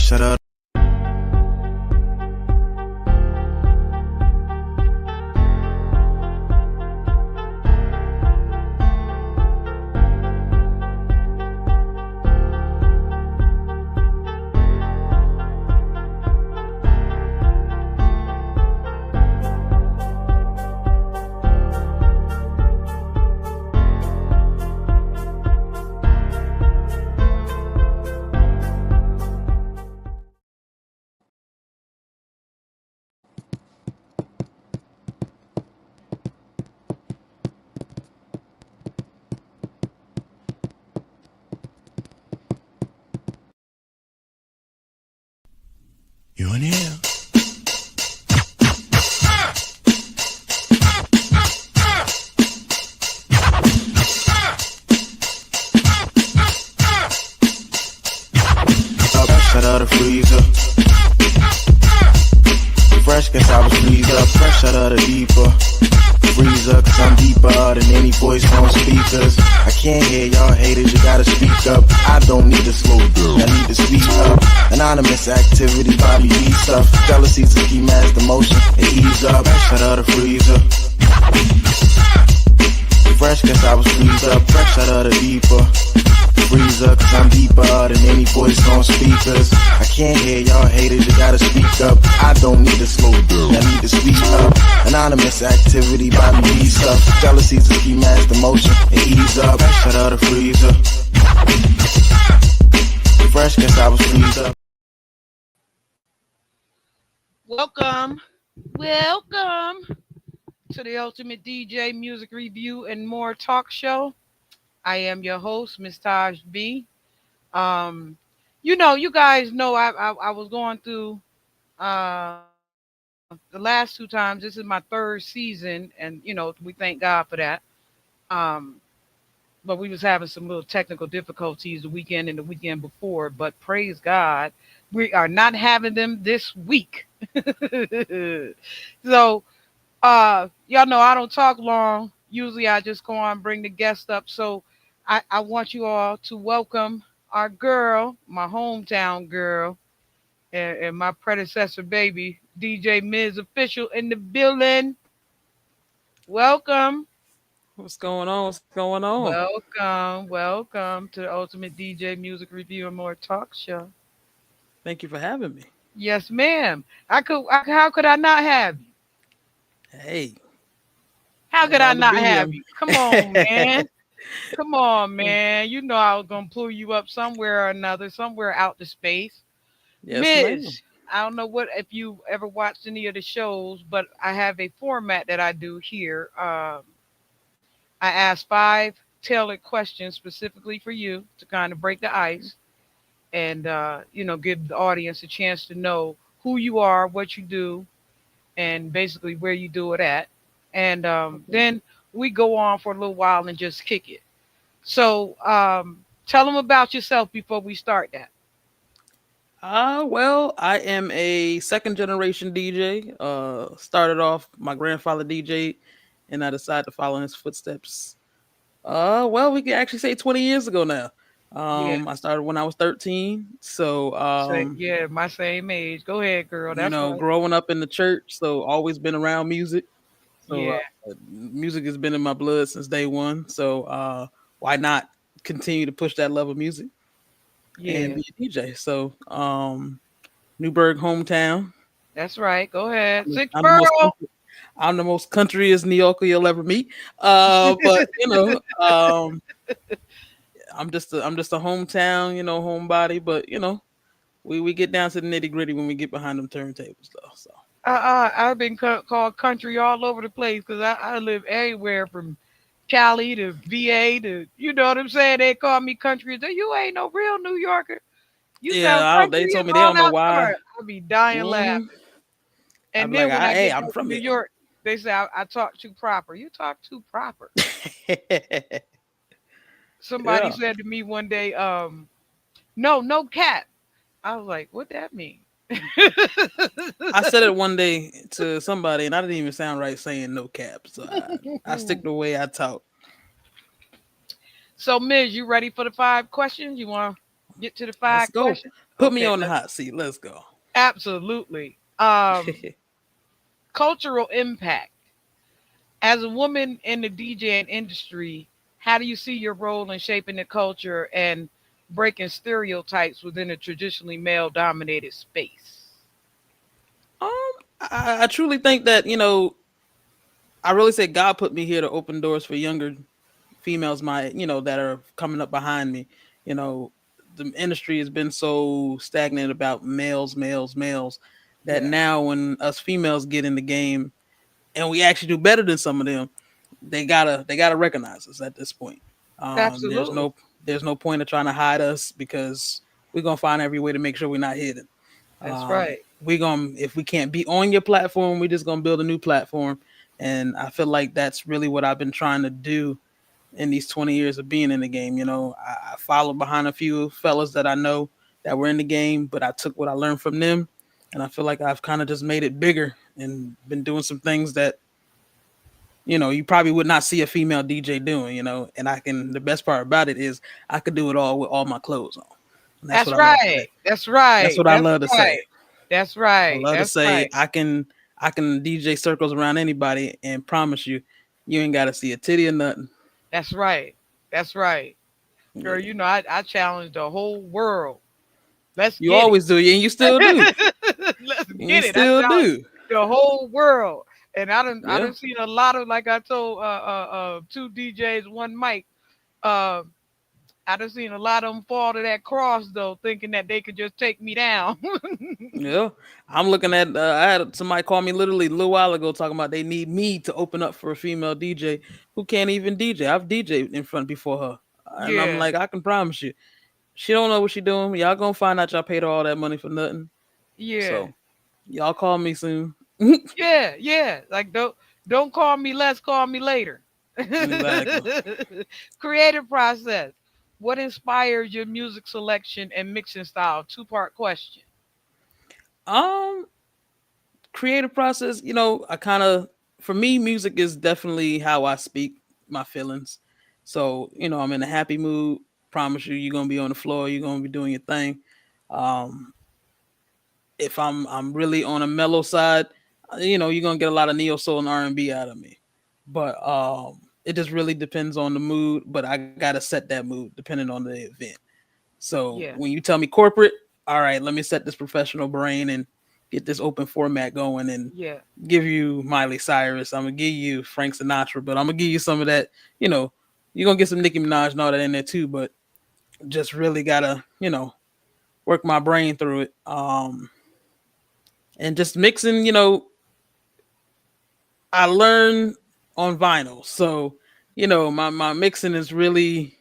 Shut up. You in here? Shut out the freezer. Fresh, guess I was freeze up. Fresh out of the deeper freezer, cause I'm deeper than any voice on speakers. I can't hear y'all haters, you gotta speak up. I don't need to slow down, I need to speak up. Anonymous activity, body beat stuff. Jealousy's a key mask, emotion, and ease up. Shut out the freezer. Fresh, guess I was freeze up. Fresh out of the deeper freezer, cause I'm deeper than any voice on speakers. I can't hear y'all haters, you gotta speak up. I don't need to slow down, I need to speak up. Anonymous activity, body beat stuff. Jealousy's a key mask, emotion, and ease up. Shut out the freezer. Fresh, guess I was freeze up. Welcome to the Ultimate DJ Music Review and More Talk Show. I am your host, Miss Taj B. You guys know I was going through the last two times. This is my third season, and we thank God for that. But we was having some little technical difficulties the weekend and the weekend before. But praise God, we are not having them this week. So y'all know I don't talk long. Usually I just go on and bring the guest up. So I want you all to welcome our girl, my hometown girl, and my predecessor baby, DJ MIZZ official in the building. Welcome. What's going on? What's going on? Welcome to the Ultimate DJ Music Review and More Talk Show. Thank you for having me. Yes, ma'am. How could I not have you? Hey. How could I not have you? Come on, man. Come on, man. You know I was gonna pull you up somewhere or another, somewhere out to space. Yes, Miz, I don't know if you ever watched any of the shows, but I have a format that I do here. I ask 5 tailored questions specifically for you to kind of break the ice and give the audience a chance to know who you are, what you do, and basically where you do it at. And then we go on for a little while and just kick it. So tell them about yourself before we start that. Well, I am a second generation DJ. Started off my grandfather DJ, and I decided to follow in his footsteps. Well, we can actually say 20 years ago now. I started when I was 13. So my same age. Go ahead, girl. That's right. Growing up in the church, so always been around music. So music has been in my blood since day one. So why not continue to push that love of music and be a DJ? So Newburgh, hometown. That's right. Go ahead. I'm the most countryest New Yorker you'll ever meet. But I'm just a hometown, homebody. But we get down to the nitty gritty when we get behind them turntables, though. So. I've been called country all over the place because I live everywhere from Cali to VA to, you know what I'm saying? They call me country. You ain't no real New Yorker. They told me they don't know why. I'll be dying laughing. And then when I get I'm from New York, they say I talk too proper. You talk too proper. Somebody said to me one day, no cap. I was like, what that mean? I said it one day to somebody, and I didn't even sound right saying no cap. So I stick the way I talk. So, Miz, you ready for the 5 questions? You want? Get to the Let's five go. questions. Put me Okay, on the let's hot seat. Let's go. absolutely. Cultural impact. As a woman in the DJing industry, how do you see your role in shaping the culture and breaking stereotypes within a traditionally male dominated space? Um, I truly think that I really say God put me here to open doors for younger females, that are coming up behind me. You know, the industry has been so stagnant about males, males, males that Yeah, now when us females get in the game and we actually do better than some of them, they gotta recognize us at this point. Um, there's absolutely. no there's no point of trying to hide us because we're gonna find every way to make sure we're not hidden. That's right. We gonna if we can't be on your platform, we just gonna build a new platform. And I feel like that's really what I've been trying to do in these 20 years of being in the game. I followed behind a few fellas that I know that were in the game, but I took what I learned from them, and I feel like I've kind of just made it bigger and been doing some things that you probably would not see a female DJ doing. And the best part about it is I could do it all with all my clothes on, and that's That's what I love to say. right. That's That's right. what I That's love to say. right. That's I right. love to That's say right. I can DJ circles around anybody and promise you, you ain't got to see a titty or nothing. That's right. That's right. Girl, Yeah. I challenge the whole world. Let's You get it. always do, and you still do. Let's You get it. I still challenge do. the whole world. And I Yeah. done seen a lot of, like I told two DJs, one mic. Uh I done seen a lot of them fall to that cross though, thinking that they could just take me down. Yeah. I'm looking at I had somebody call me literally a little while ago talking about they need me to open up for a female DJ who can't even DJ. I've DJed in front before her. And I'm Yeah, like, I can promise you, she don't know what she doing. Y'all gonna find out y'all paid her all that money for nothing. yeah, So y'all call me soon. yeah, yeah. Like don't call me less, call me later. Exactly. Creative process. What inspires your music selection and mixing style? Two-part question. Um, Creative process, I kind of for me, music is definitely how I speak my feelings. So, I'm in a happy mood. Promise you, you're gonna be on the floor. You're gonna be doing your thing. Um, if I'm really on a mellow side, you're gonna get a lot of neo soul and R&B out of me. But it just really depends on the mood. But I gotta set that mood depending on the event. So Yeah, when you tell me corporate, all right, let me set this professional brain and get this open format going and yeah, give you Miley Cyrus. I'm gonna give you Frank Sinatra, but I'm gonna give you some of that. You're gonna get some Nicki Minaj and all that in there too. But just really gotta, work my brain through it. And just mixing. I learn on vinyl, so my mixing is really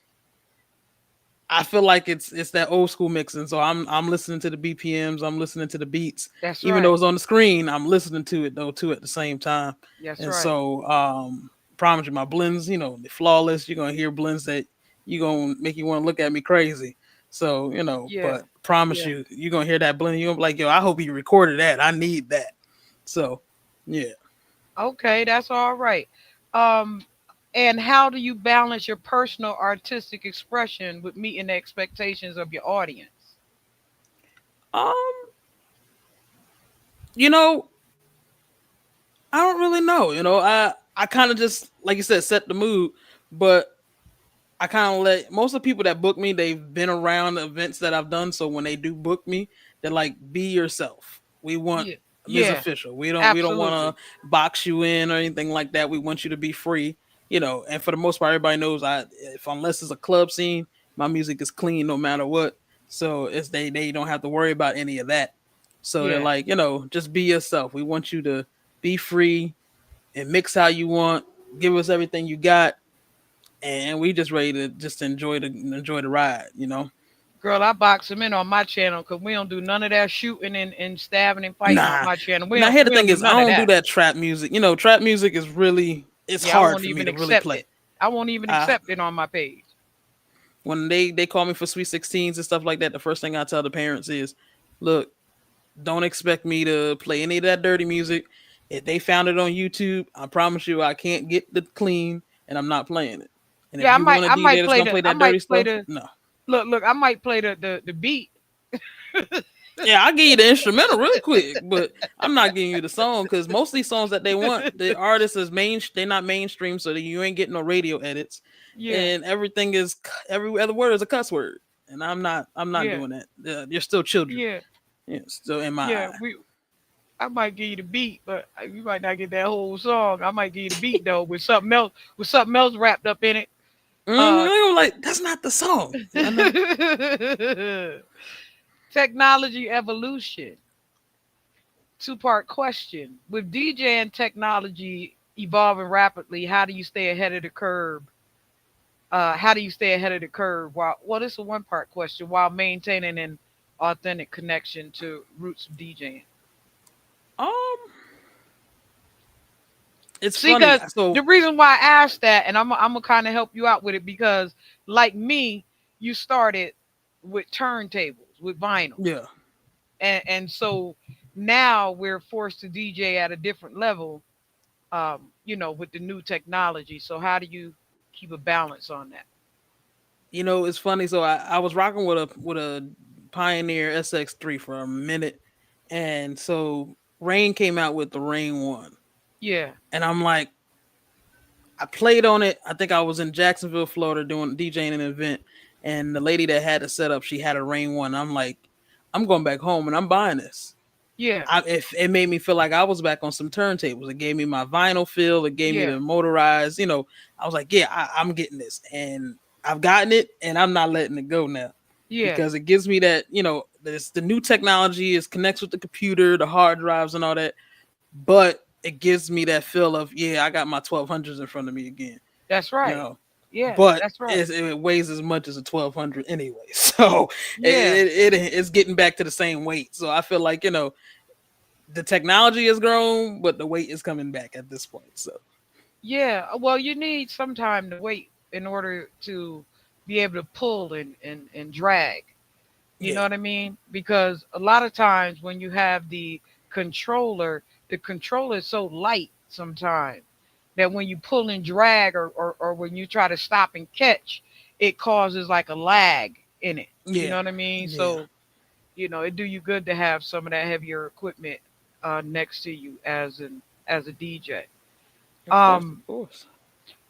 I feel like it's that old school mixing. So I'm listening to the BPMs, I'm listening to the beats, that's even though right. it's on the screen, I'm listening to it though too at the same time. That's And right. so promise you my blends, they're flawless. You're gonna hear blends that you gonna make you want to look at me crazy. So, Yeah, but promise yeah. you, you're gonna hear that blend, you're gonna be like, yo, I hope you recorded that. I need that. So yeah. Okay, that's all right. Um, and how do you balance your personal artistic expression with meeting the expectations of your audience? Um, you know, I don't really know. I kind of just like you said, set the mood, but I kind of let most of the people that book me, they've been around the events that I've done. So when they do book me, they're like, "Be yourself. We want Yeah, Ms. yeah, Official. We don't want absolutely. to box you in or anything like that. We want you to be free. And for the most part, everybody knows if unless it's a club scene, my music is clean no matter what. So it's they don't have to worry about any of that. So they're Yeah. like, just be yourself. We want you to be free and mix how you want. Give us everything you got, and we just ready to just enjoy the ride. Girl, I box them in on my channel because we don't do none of that shooting and stabbing and fighting on Nah. my channel. We Now don't here the we don't thing do is, I none of don't do that. that trap music. Trap music is really it's Yeah, I hard won't for me even to really accept it. play. I won't even I accept it on my page. When they call me for Sweet 16s and stuff like that, the first thing I tell the parents is, look, don't expect me to play any of that dirty music. If they found it on YouTube, I promise you I can't get the clean and I'm not playing it. And if Yeah, you want a I DJ might that's play gonna the play that dirty stuff, no. Look, I might play the beat. Yeah, I'll give you the instrumental real quick, but I'm not giving you the song because most of these songs that they want, the artist is they're not mainstream, so that you ain't getting no radio edits, Yeah, and everything is every other word is a cuss word, and I'm not yeah, doing that. You're still children, yeah, yeah, still in my yeah. eye. I might give you the beat, but you might not get that whole song. I might give you the beat though with something else wrapped up in it. Uh, I'm like, that's not the song. I know. technology evolution. Two-part question. With DJ and technology evolving rapidly, how do you stay ahead of the curve? How do you stay ahead of the curve while well, this is a one-part question while maintaining an authentic connection to roots of DJing? Um, it's See, funny. because So the reason why I asked that, and I'm gonna kind of help you out with it because, like me, you started with turntables, with vinyl, yeah, and so now we're forced to DJ at a different level, with the new technology. So how do you keep a balance on that? it's funny. So I was rocking with a Pioneer SX3 for a minute, and so Rain came out with the Rain One, Yeah, and I'm like, I played on it. I think I was in Jacksonville, Florida, doing DJing an event, and the lady that had it set up, she had a Rain One. I'm like, I'm going back home and I'm buying this. yeah, If it made me feel like I was back on some turntables. It gave me my vinyl feel. It gave me yeah, the motorized. I was like, yeah, I'm getting this, and I've gotten it, and I'm not letting it go now yeah, because it gives me that. This the new technology is connects with the computer, the hard drives, and all that, but it gives me that feel of yeah, I got my 1200s in front of me again. that's You right. know, Yeah, but that's right. it weighs as much as a 1200 anyway, so Yeah, it's getting back to the same weight. So I feel like the technology has grown, but the weight is coming back at this point. So yeah. Well, you need some time to wait in order to be able to pull and drag. You know yeah, what I mean? Because a lot of times when you have the controller is so light sometimes that when you pull and drag or when you try to stop and catch, it causes like a lag in it. You know yeah, what I mean? yeah. So, it do you good to have some of that heavier equipment next to you as a DJ. Of course, Um, of course.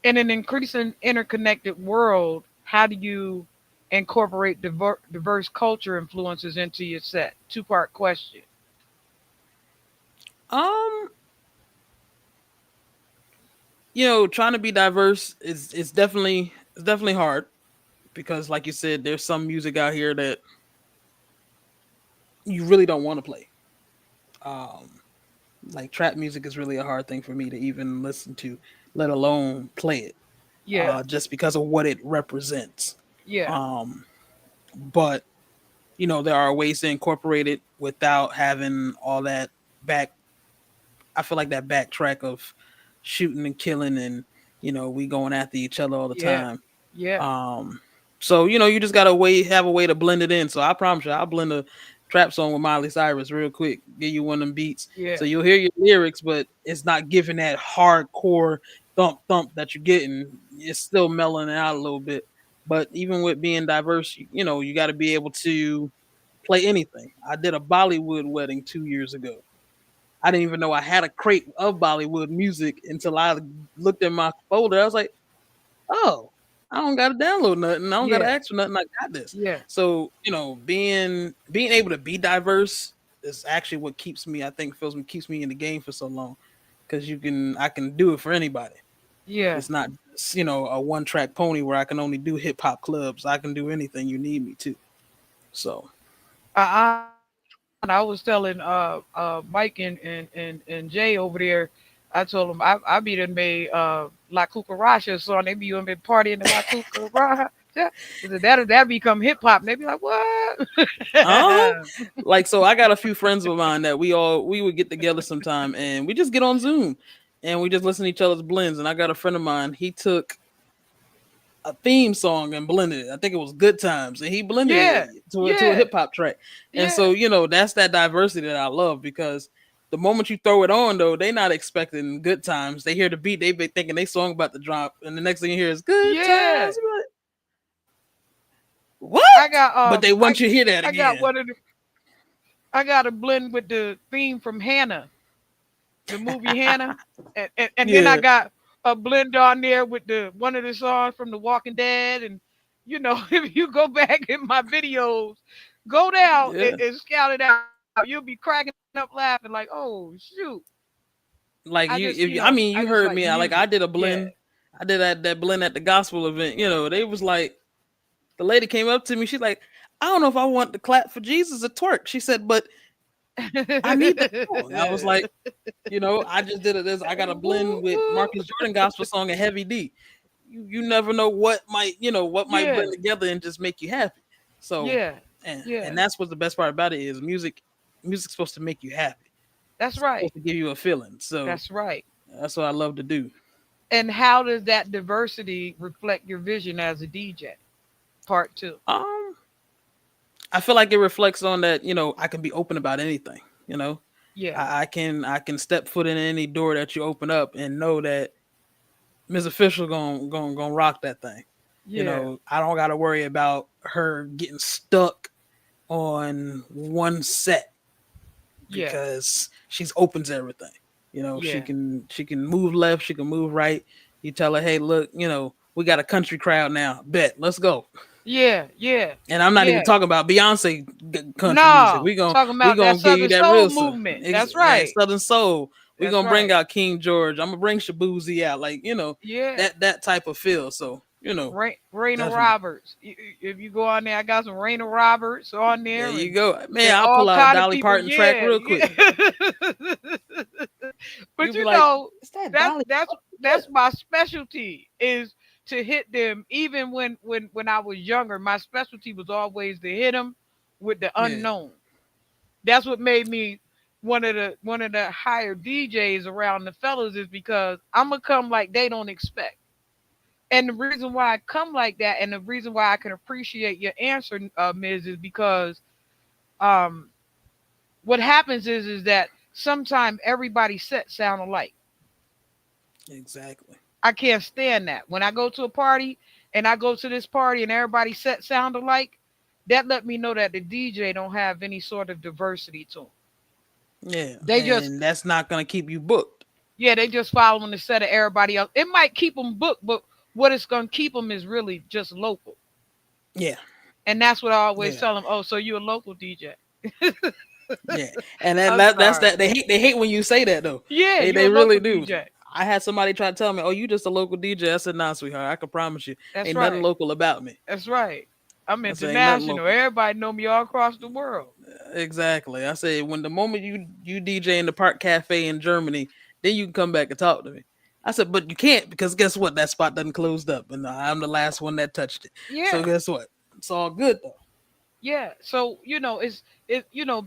in an increasing interconnected world, how do you incorporate diverse culture influences into your set? Two-part question. Um, trying to be diverse is definitely hard because, like you said, there's some music out here that you really don't want to play. Um, like trap music is really a hard thing for me to even listen to, let alone play it. Yeah, Just because of what it represents. yeah, Um, but there are ways to incorporate it without having all that back. I feel like that backtrack of shooting and killing, and we going after each other all the yeah, time. yeah, Um, so you just gotta have a way to blend it in. So I promise you, I'll blend a trap song with Miley Cyrus real quick, give you one of them beats, yeah, so you'll hear your lyrics, but it's not giving that hardcore thump thump that you're getting. It's still mellowing it out a little bit. But even with being diverse, you got to be able to play anything. I did a Bollywood wedding 2 years ago. I didn't even know I had a crate of Bollywood music until I looked in my folder. I was like, oh, I don't gotta download nothing. I don't gotta yeah, ask for nothing. I got this. yeah, So, being able to be diverse is actually what keeps me, I think, keeps me in the game for so long. Because I can do it for anybody. yeah. It's not just, a one track pony where I can only do hip hop clubs. I can do anything you need me to. So I was telling Mike and Jay over there. I told them I be done made La Cucaracha song. They be on been partying to La Cucaracha. That become hip hop. And they be like, what? uh like so I got a few friends of mine that we would get together sometime and we just get on Zoom and we just listen to each other's blends. And I got a friend of mine, he took a theme song and blended it. I think it was Good Times, and he blended Yeah, it to a yeah, hip hop track. And yeah, so, that's that diversity that I love because the moment you throw it on, though, they not expecting good times. They hear the beat, they be thinking they song about to drop, and the next thing you hear is good yeah. times. You're like, What? I got But they want you to hear that I got again. one of the I got a blend with the theme from Hannah, the movie Hannah, and then I Yeah, got a blend on there with the one of the songs from The Walking Dead, and if you go back in my videos, go down yeah. and scout it out, you'll be cracking up laughing like, oh shoot, Like you, if you, I I just mean, like you heard music. me. I did a blend. I did that blend at the gospel event. They was like, the lady came up to me. She's like, I don't know if I want to clap for Jesus or twerk. She said, but I need that song. I was like, I just did it. I got a blend with Marcus Jordan gospel song and Heavy D. You never know what might Yeah, blend together and just make you happy. So, yeah, and yeah. that's what the best part about it is. Music's supposed to make you happy. That's It's right. supposed to give you a feeling. So That's right. that's what I love to do. And how does that diversity reflect your vision as a DJ? Part two. Um, I feel like it reflects on that. I can be open about anything. Yeah, I can step foot in any door that you open up and know that Ms. Official gonna rock that thing. yeah, I don't got to worry about her getting stuck on one set yeah, because she's open to everything. She yeah, can move left, she can move right. You tell her, hey, look, we got a country crowd now. Bet, let's go. yeah, yeah, And I'm not even yeah. talking about Beyonce country music. No, We gon' talking we about that gonna give you Southern that Soul real stuff. movement. That's Yeah, right. Southern Soul. We That's gonna bring right. out King George. I'm gonna bring Shabuzi out, like Yeah. that type of feel. So Raina definitely. Roberts. If you go on there, I got some Raina Roberts on There there, you and go, man. and I'll all pull out a kind of Dolly people. Parton track Yeah, real quick. yeah. But You'll be like, "Is that that's Dolly?" that's Oh, yeah, that's my specialty is to hit them. Even when I was younger, my specialty was always to hit them with the yeah, unknown. That's what made me one of the higher DJs around the fellas is because I'm gonna come like they don't expect. And the reason why I come like that, and the reason why I can appreciate your answer, Miz, is because um, what happens is that sometimes everybody set sound alike. exactly. I can't stand that. When I go to a party and I go to this party and everybody set sound alike, that let me know that the DJ don't have any sort of diversity to them. Yeah, They just and that's not gonna keep you booked. Yeah, they just following the set of everybody else. It might keep them booked, but what it's gonna keep them is really just local. Yeah, And that's what I always yeah, tell them. Oh, so you're a local DJ? yeah. And then I'm that's sorry. that. They hate when you say that though. Yeah, They you're a local really do. DJ. I had somebody try to tell me, "Oh, you just a local DJ." I said, "Nah, sweetheart. I can promise you, That's ain't nothing right. local about me." That's right. I'm I said, "Ain't nothing international. local." Everybody know me all across the world. Exactly. I said, when the moment you DJ in the Park Cafe in Germany, then you can come back and talk to me. I said, but you can't because guess what? That spot doesn't closed up, and I'm the last one that touched it. So Yeah, guess what? It's all good though. yeah. So it's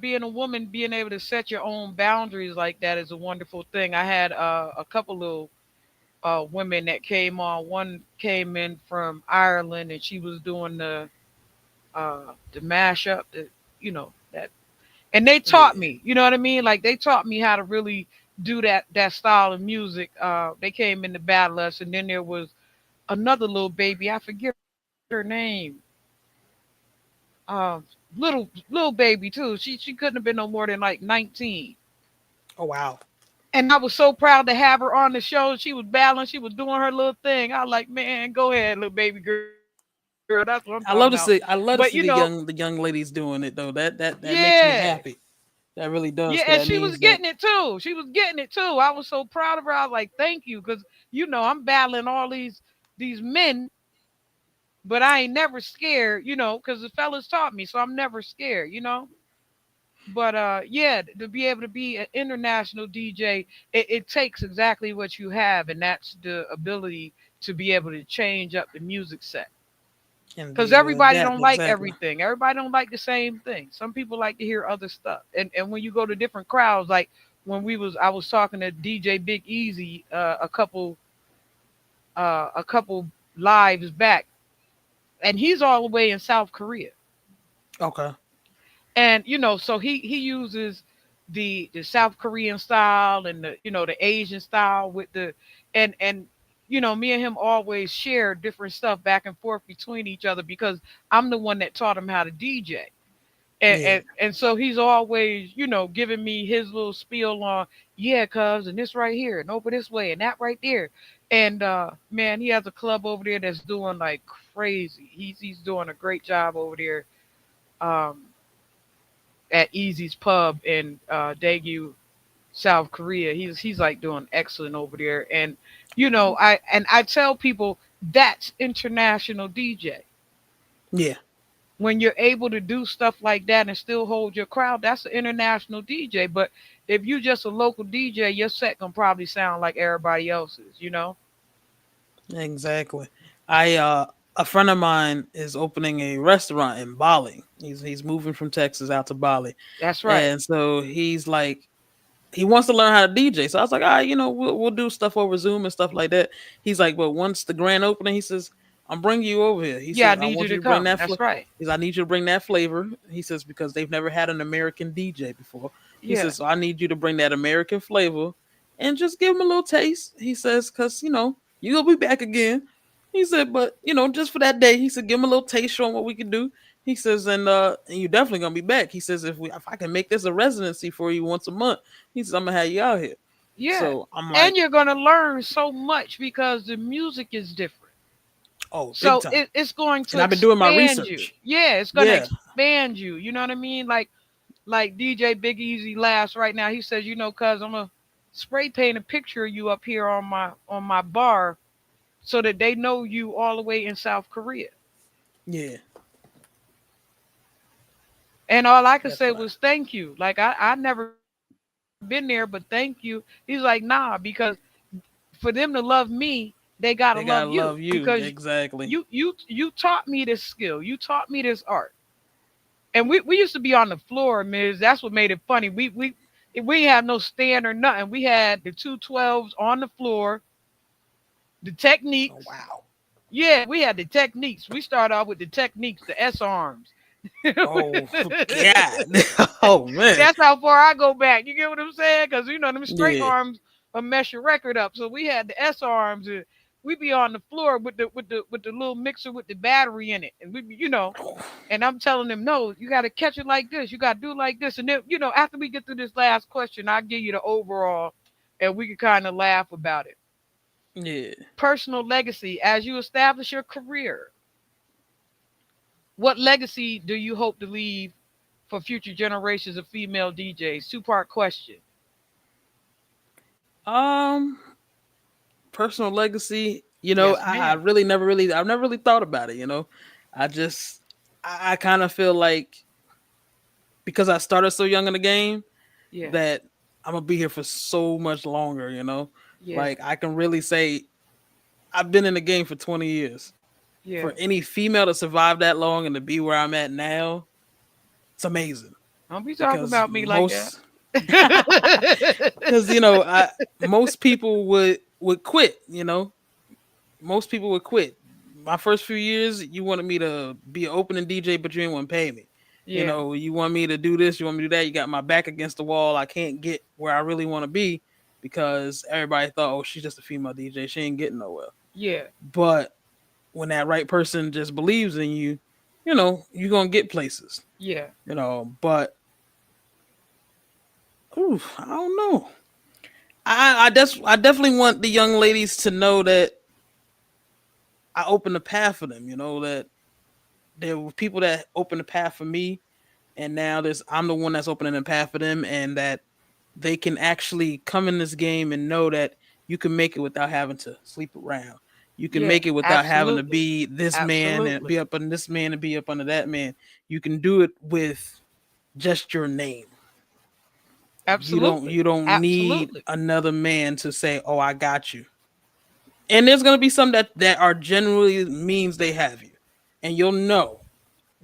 being a woman, being able to set your own boundaries like that is a wonderful thing. I had a couple of women that came on. One came in from Ireland, and she was doing the mashup, that, and they taught Yeah. me. You know what I mean? Like they taught me how to really do that style of music. They came in the battle us, and then there was another little baby. I forget her name. Little baby too. She couldn't have been no more than like 19. Oh wow. And I was so proud to have her on the show. She was battling. She was doing her little thing. I was like, man, go ahead, little baby girl. That's what I'm talking about. But I love to see the young ladies doing it though. That makes me yeah, happy. That really does. yeah, 'Cause and that she was means that getting it too. She was getting it too. I was so proud of her. I was like, thank you, because I'm battling all these men, but I ain't never scared. Because the fellas taught me, so I'm never scared. But yeah, to be able to be an international DJ, it takes exactly what you have, and that's the ability to be able to change up the music set. and Because be able to everybody adapt don't like exactly. everything. Everybody don't like the same thing. Some people like to hear other stuff. And when you go to different crowds, like when I was talking to DJ Big Easy a couple lives back, and he's all the way in South Korea. Okay. And so he uses the South Korean style and the Asian style with the and me and him always share different stuff back and forth between each other because I'm the one that taught him how to DJ. And, Yeah. and so he's always, giving me his little spiel on, yeah, cuz, and this right here, and over this way, and that right there. And man, he has a club over there that's doing like crazy. He's doing a great job over there um, at Easy's Pub in Daegu, South Korea. He's like doing excellent over there. And I tell people that's international DJ. Yeah. When you're able to do stuff like that and still hold your crowd, that's an international DJ. But if you just a local DJ, your set can probably sound like everybody else's. Exactly. I A friend of mine is opening a restaurant in Bali. He's moving from Texas out to Bali. That's right. And so he's like he wants to learn how to DJ. So I was like, we'll do stuff over Zoom and stuff like that. He's like, but once the grand opening, he says, I'm bringing you over here. He Yeah, I says, I need you want you to to bring come. that. That's right. I need you to bring that flavor. He says because they've never had an American DJ before. He Yeah. says, so I need you to bring that American flavor and just give them a little taste. He says, because you'll be back again. He said, but just for that day, he said, give him a little taste, show him what we can do. He says, and you're definitely gonna be back. He says, if I can make this a residency for you once a month, he says, I'm gonna have you out here. Yeah. So I'm And like, you're gonna learn so much because the music is different. oh, big So time. it's going And to I've been doing my expand you. research. Yeah, it's gonna Yeah. expand you. You know what I mean? Like DJ Big Easy laughs right now. He says, cuz I'm gonna spray paint a picture of you up here on my bar so that they know you all the way in South Korea. Yeah. And all I could That's say right. was thank you. Like I never been there, but thank you. He's like, nah, because for them to love me, they gotta love They you gotta because love you. Exactly. you taught me this skill. You taught me this art. And we used to be on the floor, Miz. That's what made it funny. We have no stand or nothing. We had the 212s on the floor, the Oh techniques. wow. Yeah, we had the techniques. We started off with the techniques, the S arms. Oh God. Oh man. That's how far I go back. You get what I'm saying? Because them straight Yeah. arms will mess your record up. So we had the S arms, and we be on the floor with the little mixer with the battery in it, and and I'm telling them, no, you got to catch it like this. You got to do it like this, and then after we get through this last question, I'll give you the overall, and we can kind of laugh about it. Yeah. Personal legacy as you establish your career. What legacy do you hope to leave for future generations of female DJs? Two-part question. Um, Personal legacy. Yes, I ma'am. really I've never really thought about it. I just, I kind of feel like because I started so young in the game Yeah, that I'm gonna be here for so much longer. yeah, Like I can really say I've been in the game for 20 years. yeah. For any female to survive that long and to be where I'm at now, it's amazing. Don't be talking Because about me like that. most, because most people would quit. Most people would quit. My first few years, you wanted me to be an opening DJ, but you didn't want to pay me. Yeah, You want me to do this, you want me to do that. You got my back against the wall. I can't get where I really want to be because everybody thought, oh, she's just a female DJ. She ain't getting nowhere. yeah, But when that right person just believes in you, you're gonna get places. yeah, But I don't know. I definitely want the young ladies to know that I opened the path for them. That there were people that opened the path for me, and now I'm the one that's opening the path for them, and that they can actually come in this game and know that you can make it without having to sleep around. You can yeah. make it without having to Absolutely, be this man and absolutely, be up under this man and be up under that man. You can do it with just your name. absolutely, You don't need absolutely. another man to say, "Oh, I got you." And there's gonna be some that are generally means they have you, and you'll know.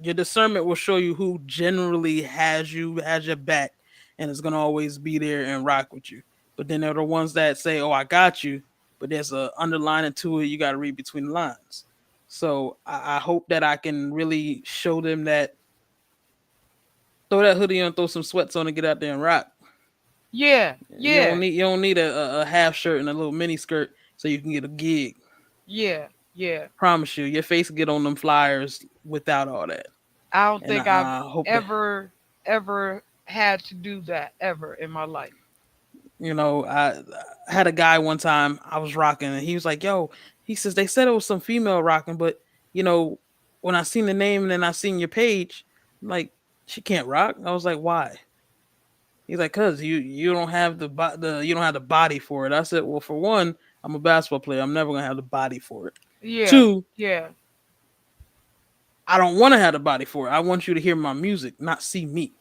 Your discernment will show you who generally has your back, and is gonna always be there and rock with you. But then there are the ones that say, "Oh, I got you," but there's a underlining to it. You got to read between the lines. So I hope that I can really show them that throw that hoodie on, throw some sweats on, and get out there and rock. Yeah, You yeah, don't need a half shirt and a little mini skirt. so you can get a gig. Yeah, yeah. Promise you, your face get on them flyers without all that. I don't And think I've I hope that ever had to do that ever in my life. I had a guy one time I was rocking, and he was like, "Yo," he says they said it was some female rocking, but you know, when I seen the name and then I seen your page, I'm like, she can't rock. I was like, why? He's like, cause you don't have the you don't have the body for it. I said, well, for one, I'm a basketball player. I'm never gonna have the body for it. Yeah, Two, yeah. I don't want to have the body for it. I want you to hear my music, not see me.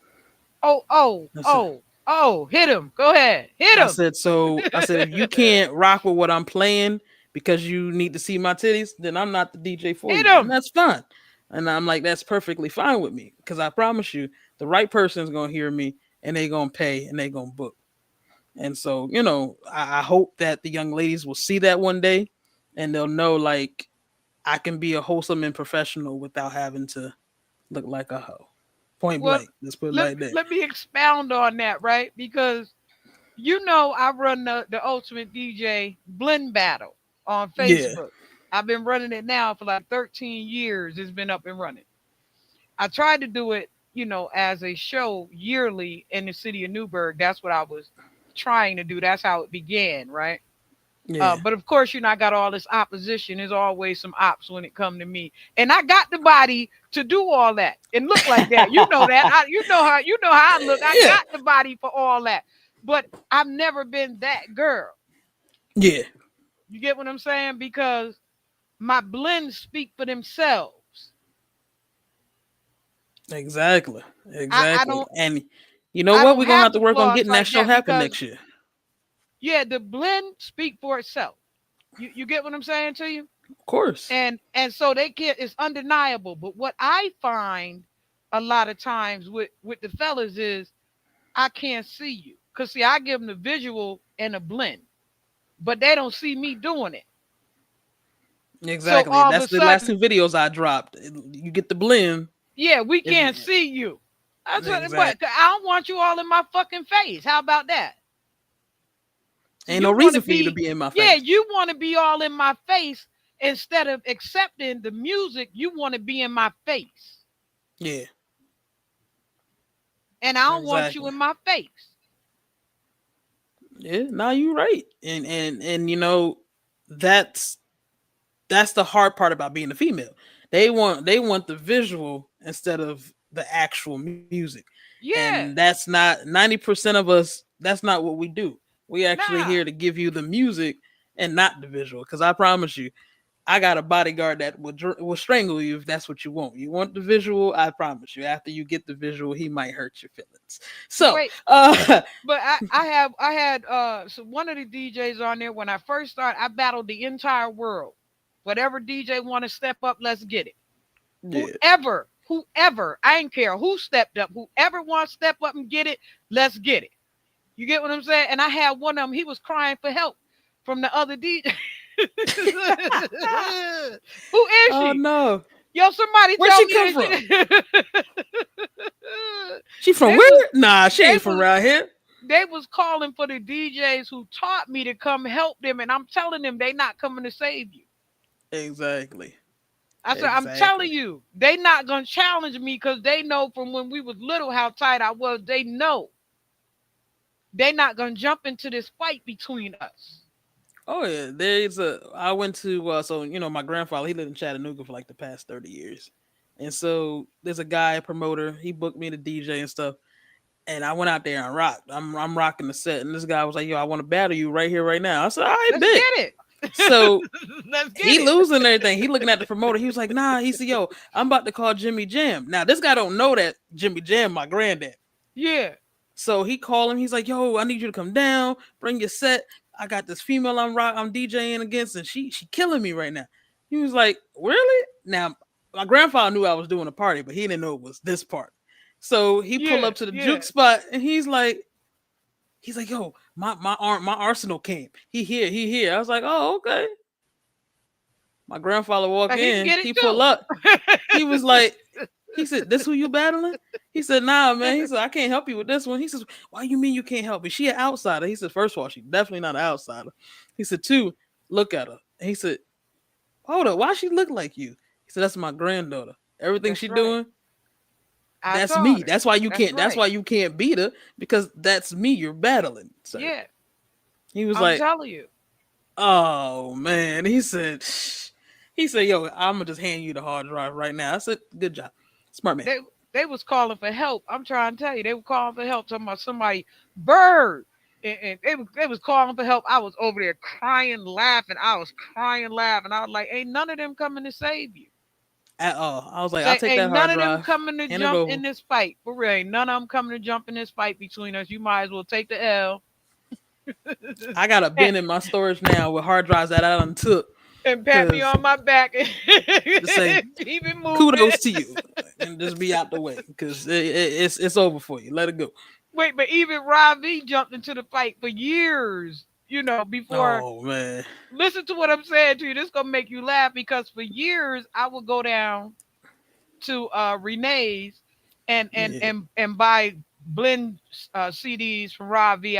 Oh, oh, That's it. oh, oh. Hit him. Go ahead. Hit him. I said, if you can't rock with what I'm playing because you need to see my titties, then I'm not the DJ for Hit you. And him. that's fine. And I'm like, that's perfectly fine with me. Because I promise you, the right person is gonna hear me and they gonna pay and they gonna book. And so, I hope that the young ladies will see that one day and they'll know like I can be a wholesome and professional without having to look like a hoe. Point Well, blank. Let's put it let like that. let me expound on that, right? Because I run the Ultimate DJ Blend Battle on Yeah. Facebook. I've been running it now for like 13 years. It's been up and running. I tried to do it, as a show yearly in the city of Newburgh. That's what I was trying to do. That's how it began, right? Yeah. But of course, I got all this opposition. There's always some ops when it come to me, and I got the body to do all that and look like that. You know that. You know how I look. I Yeah. got the body for all that, but I've never been that girl. Yeah. You get what I'm saying? Because my blends speak for themselves. Exactly. I Exactly. don't And you know I what? don't We're gonna have have to to work on floss getting that like show that happen because next year. yeah, the blend speak for itself. You get what I'm saying to you? Of course. And so they can't, it's undeniable. But what I find a lot of times with the fellas is I can't see you. Cause see, I give them the visual and a blend, but they don't see me doing it. So Exactly. all of That's a the last sudden, two videos I dropped. You get the blend. yeah, we If can't see you. I said, but exactly. I don't want you all in my fucking face. How about that? So Ain't no you want to reason for you to be, be in my yeah, face. you want to be all in my face instead of accepting the music. You want to be in my face, Yeah. and I don't want you Exactly. in my face. Yeah. Now you're right. And that's that's the hard part about being a female. They want the visual instead of the actual music. And Yeah, that's not 90% of us, that's not what we do. We actually nah. here to give you the music and not the visual. Because I promise you, I got a bodyguard that will strangle you if that's what you want. You want the visual? I promise you. After you get the visual, he might hurt your feelings. So, Wait, but I had so one of the DJs on there when I first started. I battled the entire world. Whatever DJ want to step up, let's get it. yeah, Whoever, I ain't care who stepped up. Whoever wants to step up and get it, let's get it. You get what I'm saying? And I had one of them. He was crying for help from the other DJ. Who is oh she? no, Yo, somebody where'd tell she me come that from? She from they where? was Nah, she they ain't from was around here. they was calling for the DJs who taught me to come help them, and I'm telling them they not coming to save you. Exactly, I said, I'm exactly. telling you, they not gonna challenge me because they know from when we was little how tight I was. They know they not gonna jump into this fight between us. Oh yeah, there's a. I went to so my grandfather, he lived in Chattanooga for like the past 30 years, and so there's a guy, a promoter. He booked me to DJ and stuff, and I went out there and rocked. I'm rocking the set, and this guy was like, "Yo, I want to battle you right here, right now." I said, "I Let's bet." get it. So Let's get he it. losing everything. He looking at the promoter. He was like, "Nah." He said, "Yo, I'm about to call Jimmy Jam." Now this guy don't know that Jimmy Jam my granddad. Yeah, So he called him. He's like, "Yo, I need you to come down, bring your set. I got this female I'm DJing against, and she killing me right now." He was like, "Really?" Now my grandfather knew I was doing a party, but he didn't know it was this part. So he pulled yeah, up to the juke yeah. spot, and he's like, "Yo, my arsenal came. He here." I was like, "Oh, okay." My grandfather walk He can in. get it He pull too. up. He was like, he said, "This who you battling?" He said, "Nah, man." He said, "I can't help you with this one." He says, "Why you mean you can't help me? She an outsider." He said, "First of all, she definitely not an outsider." He said, "Two, look at her. And he said, hold up, why she look like you? He said, that's my granddaughter. Everything That's she right. doing, I that's taught me. her. That's why you That's can't. That's right. why you can't beat her because that's me. You're battling, sir. Yeah, He was I'm like, telling you. oh man. He said, yo, I'm gonna just hand you the hard drive right now. I said, good job, smart man. They was calling for help. I'm trying to tell you, they were calling for help. Talking about somebody bird, and they was calling for help. I was over there crying, laughing. I was crying, laughing. I was like, ain't none of them coming to save you. At all. I was like, I'll Say, take ain't that none hard of them drive, coming to hand it jump in over. this fight. For real, ain't none of them coming to jump in this fight between us. You might as well take the L. I got a and, bin in my storage now with hard drives that I done took and pat me because on my back and to say keep it moving. kudos to you and just be out the way because it's over for you. Let it go. Wait, but even Ravi jumped into the fight for years. Before. Oh man, Listen to what I'm saying to you. This gonna make you laugh because for years I would go down to Renee's yeah. and buy blend CDs from Ravi.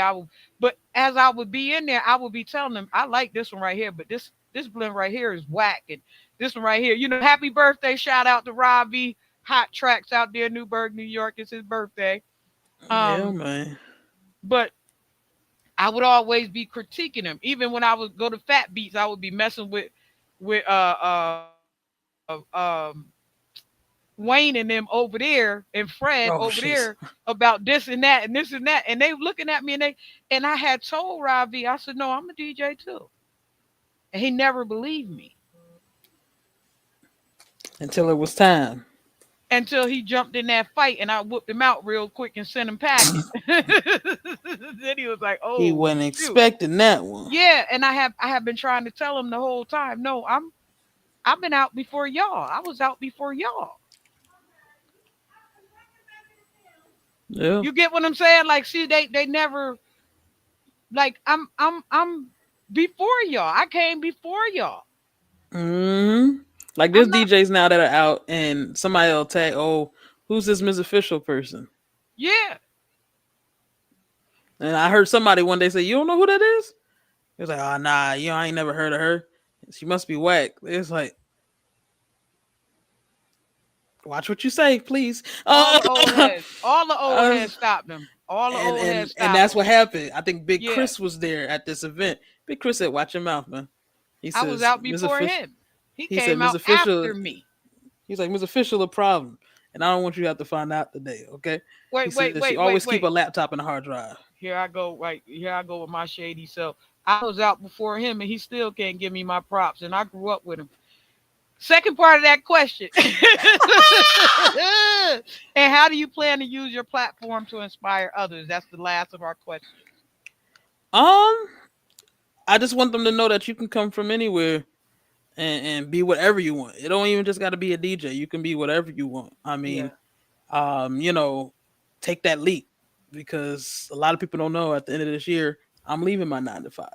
But as I would be in there, I would be telling them, I like this one right here, but this blend right here is whack, and this one right here, happy birthday! Shout out to Ravi. Hot Tracks out there, Newburgh, New York. It's his birthday. Yeah, Um, man. but I would always be critiquing him. Even when I would go to Fat Beats, I would be messing with Wayne and them over there and Fred over Oh, there jeez. about this and that and this and that. And they looking at me and I had told Ravi, I said, no, I'm a DJ too. And he never believed me Until it was time. until he jumped in that fight and I whooped him out real quick and sent him packing. Then he was like, He oh wasn't shoot. expecting that one. Yeah, and I have been trying to tell him the whole time, no, I've been out before y'all. I was out before y'all. Yeah. You get what I'm saying? Like, see, they never like I'm before y'all. I came before y'all. Hmm. Like there's I'm not. DJs now that are out, and somebody will tag, "Oh, who's this Miss Official person?" Yeah, And I heard somebody one day say, "You don't know who that is?" He was like, "Oh, nah, I ain't never heard of her. She must be whack." It's like, watch what you say, please. all the old heads, all the old Uh, heads stopped them. All the and old and heads and stopped that's them. what happened. I think Big Yeah, Chris was there at this event. Big Chris said, "Watch your mouth, man." He I was says, out "Miss before Official." him. He He said, came "Miss out Official." after me. He's like, "Miss Official, a problem, and I don't want you to have to find out today." Okay. He Wait, wait, said she wait, always wait, keep a wait. laptop in a hard drive. Here I go. Right here I go with my shady self. I was out before him, and he still can't give me my props. And I grew up with him. Second part of that question. And how do you plan to use your platform to inspire others? That's the last of our questions. Um, I just want them to know that you can come from anywhere and be whatever you want. It don't even just got to be a DJ. You can be whatever you want. I Yeah, mean, you know, take that leap because a lot of people don't know at the end of this year, I'm leaving my 9 to 5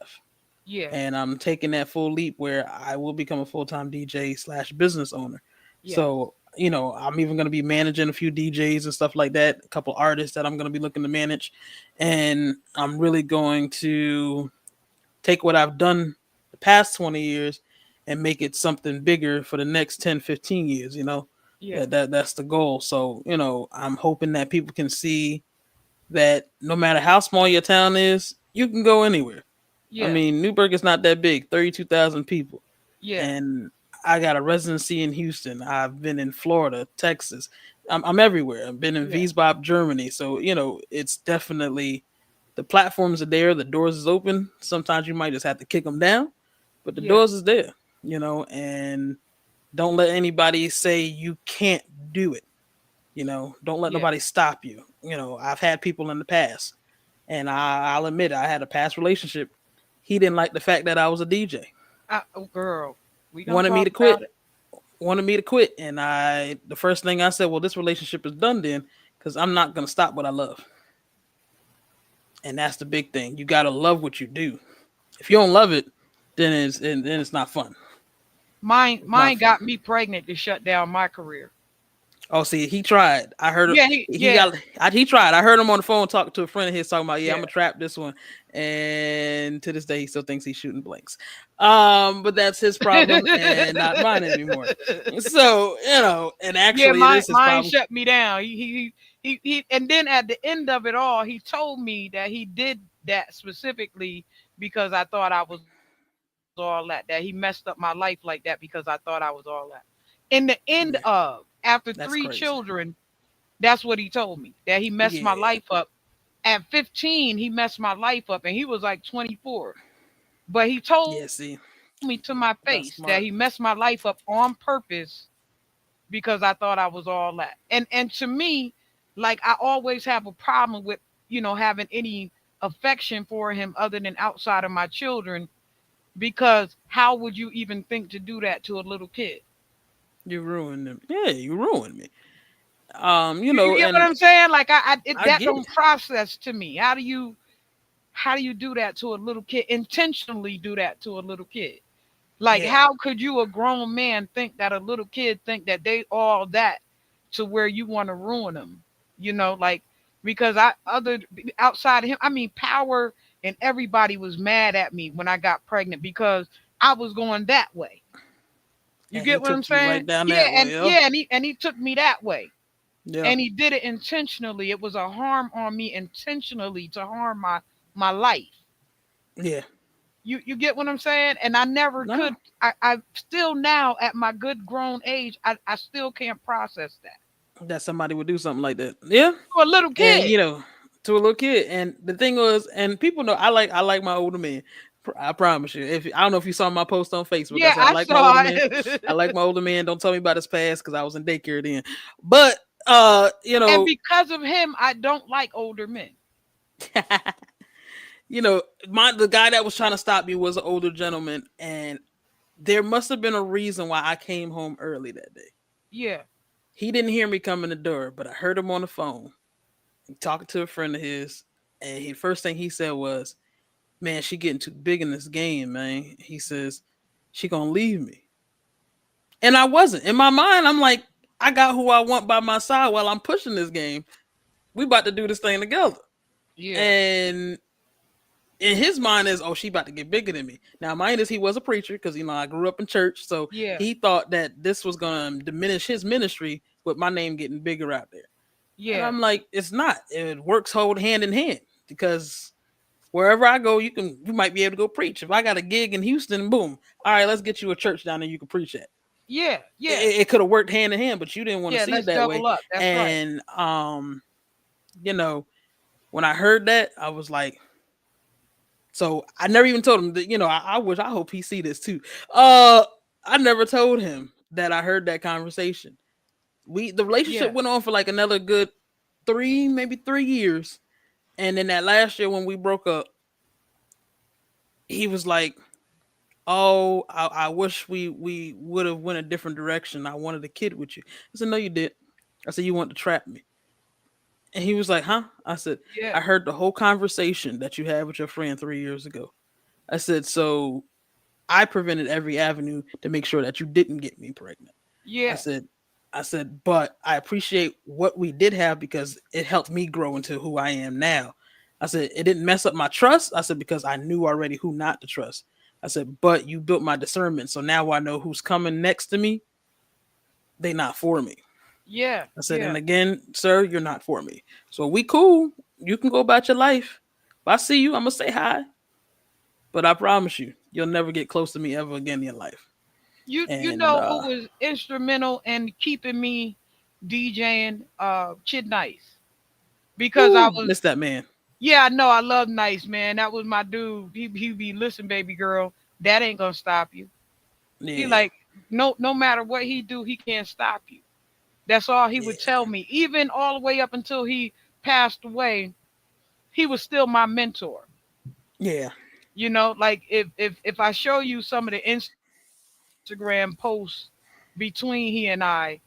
yeah, and I'm taking that full leap where I will become a full-time DJ slash business owner. yeah, So, I'm even going to be managing a few DJs and stuff like that, a couple artists that I'm going to be looking to manage. And I'm really going to take what I've done the past 20 years and make it something bigger for the next 10, 15 years, yeah, that's the goal. So, I'm hoping that people can see that no matter how small your town is, you can go anywhere. I yeah, mean, Newburgh is not that big, 32,000 people. yeah, And I got a residency in Houston. I've been in Florida, Texas. I'm everywhere. I've been in yeah, Wiesbaden, Germany. So, it's definitely the platforms are there. The doors is open. Sometimes you might just have to kick them down, but the yeah, doors is there, and don't let anybody say you can't do it. Don't let yeah. nobody stop you. I've had people in the past, and I'll admit it, I had a past relationship. He didn't like the fact that I was a DJ. Oh, girl, we gonna Wanted me talk to about quit. it. Wanted me to quit, and the first thing I said, well, this relationship is done then, because I'm not gonna stop what I love, and that's the big thing. You gotta love what you do. If you don't love it, then it's not fun. Mine, It's not mine fun. got me pregnant to shut down my career. Oh, see, he tried. I heard Yeah, he tried. I heard him on the phone talking to a friend of his talking about, yeah, I'm yeah. gonna trap this one. And to this day, he still thinks he's shooting blanks. But that's his problem and not mine anymore. So, and Yeah, actually it mine is his mine problem. shut me down. And then at the end of it all, he told me that he did that specifically because I thought I was all that. That he messed up my life like that because I thought I was all that. In the end of Yeah, after three that's crazy. children, that's what he told me. That he messed my life Yeah. up. At 15, he messed my life up, and he was like 24. But he told Yeah, me to see, my face that he messed my that's life up smart. on purpose because I thought I was all that. And to me, like I always have a problem with, having any affection for him other than outside of my children because how would you even think to do that to a little kid? You ruined him. Yeah, you ruined me. You get what And I'm saying? Like I that get don't it. process to me. How do you do that to a little kid? Intentionally do that to a little kid? Like Yeah. how could you, a grown man, think that a little kid think that they all that to where you want to ruin them? Like because I other outside of him, I mean, Power and everybody was mad at me when I got pregnant because I was going that way. You And he get what I'm took you saying? right down Yeah, that and way. Yeah. yeah, and he took me that way. Yeah. And he did it intentionally. It was a harm on me intentionally to harm my life. Yeah. You get what I'm saying? And I never No. could. I still now at my good grown age, I still can't process that. That somebody would do something like that. Yeah. For a little And kid. to a little kid. And the thing was, and people know I like my older men. I promise you. If I don't know if you saw my post on Facebook, I Yeah, said I I like my older saw men. I like it. my older men. Don't tell me about his past because I was in daycare then. But And because of him, I don't like older men. the guy that was trying to stop me was an older gentleman, and there must have been a reason why I came home early that day. Yeah, He didn't hear me come in the door, but I heard him on the phone talking to a friend of his, and he first thing he said was, "Man, she getting too big in this game, man." He says, "She gonna leave me," and I wasn't. In my mind, I'm like, I got who I want by my side while I'm pushing this game. We about to do this thing together, yeah, and in his mind is, oh, she about to get bigger than me. Now, mind is, he was a preacher because I grew up in church, so yeah, he thought that this was gonna diminish his ministry with my name getting bigger out there. And yeah, I'm like, it's not. It works hold hand in hand because wherever I go, you might be able to go preach. If I got a gig in Houston, boom, all right, let's get you a church down there you can preach at. yeah, yeah, It could have worked hand in hand, but you didn't want to yeah. see it Let's that way. double up. That's right. And you know, when I heard that, I was like, so I never even told him that, I hope he see this too. I never told him that I heard that conversation. The relationship Yeah, went on for like another good 3 years. And then that last year when we broke up, he was like, "Oh, I wish we would have went a different direction. I wanted a kid with you." I said, "No, you did." I said, "You want to trap me." And he was like, "Huh?" I said, yeah, "I heard the whole conversation that you had with your friend 3 years ago." I said, "So I prevented every avenue to make sure that you didn't get me pregnant." I yeah, said, but I appreciate what we did have because it helped me grow into who I am now. I said, it didn't mess up my trust. I said, because I knew already who not to trust. I said, but you built my discernment. So now I know who's coming next to me. They not for me. yeah, I said, and yeah. again, sir, you're not for me. So we cool. You can go about your life. If I see you, I'm gonna say hi. But I promise you, you'll never get close to me ever again in your life. You And know who was instrumental in keeping me DJing? Kid Nice, because I was. miss that man. Yeah, I know. I love Nice, man. That was my dude. He be, listen, baby girl, that ain't gonna stop you. He Yeah, like, no matter what he do, he can't stop you. That's all he would yeah, tell me. Even all the way up until he passed away, he was still my mentor. yeah, Like if I show you some of the Instagram posts between he and I,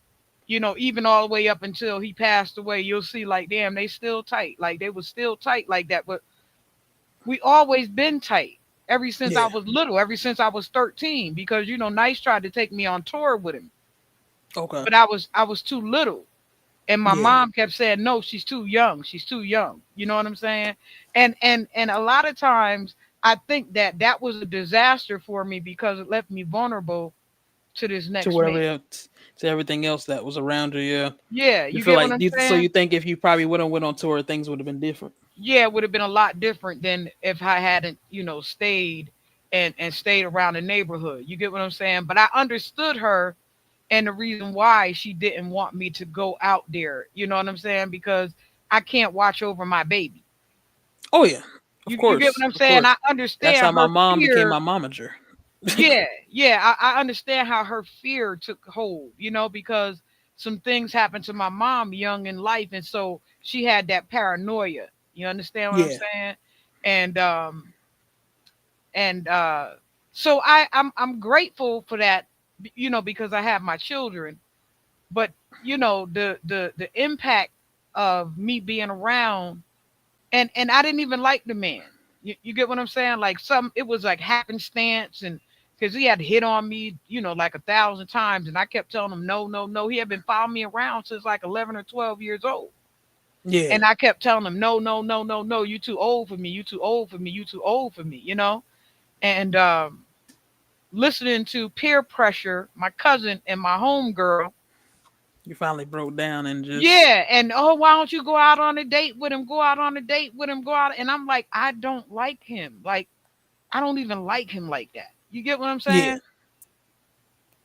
even all the way up until he passed away, you'll see like, damn, they still tight. Like they was still tight like that. But we always been tight ever since I yeah. was little, ever since I was 13. Because Nice tried to take me on tour with him, Okay. but I was too little. And my Yeah. mom kept saying, no, she's too young. She's too young. You know what I'm saying? And a lot of times I think that that was a disaster for me because it left me vulnerable to this To next whatever man. to everything else that was around you. Yeah. Yeah, You you feel get what like I'm so saying? you think if you probably wouldn't went on tour, things would have been different. Yeah, it would have been a lot different than if I hadn't, stayed and stayed around the neighborhood. You get what I'm saying? But I understood her and the reason why she didn't want me to go out there. You know what I'm saying? Because I can't watch over my baby. Oh yeah, You get what I'm of saying? course. I That's how understand my her mom became fear. my momager. Yeah, yeah, I understand how her fear took hold, because some things happened to my mom young in life, and so she had that paranoia. You understand what I'm Yeah, saying? And and so I'm grateful for that, because I have my children. But the impact of me being around, and I didn't even like the man. You get what I'm saying? Like it was like happenstance, and because he had hit on me, like 1,000 times, and I kept telling him no, no, no. He had been following me around since like 11 or 12 years old, yeah. and I kept telling him no, no, no, no, no. You too old for me. You too old for me. You too old for me. And listening to peer pressure, my cousin and my homegirl. You finally broke down and just Yeah, and oh, why don't you go out on a date with him? Go out on a date with him. Go out, and I'm like, I don't like him. Like, I don't even like him like that. You get what I'm yeah. saying?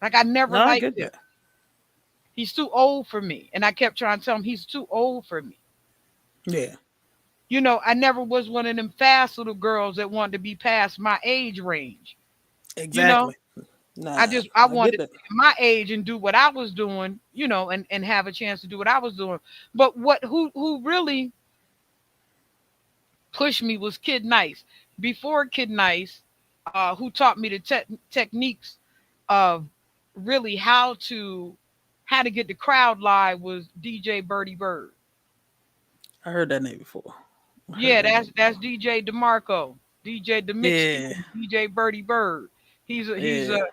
Like, I never No, I liked get him. that. He's too old for me, and I kept trying to tell him he's too old for me. Yeah, I never was one of them fast little girls that wanted to be past my age range. You know, exactly. Nah, I I get wanted to that. be my age and do what I was doing. And have a chance to do what I was doing. But who really pushed me was Kid Nice. Before Kid Nice, who taught me the techniques of really how to get the crowd live, was DJ Birdie Bird. I heard that name before. I heard Yeah, that that's name that's before. DJ DeMarco, DJ the Mix Yeah, King, DJ Birdie Bird. He's a he's a yeah.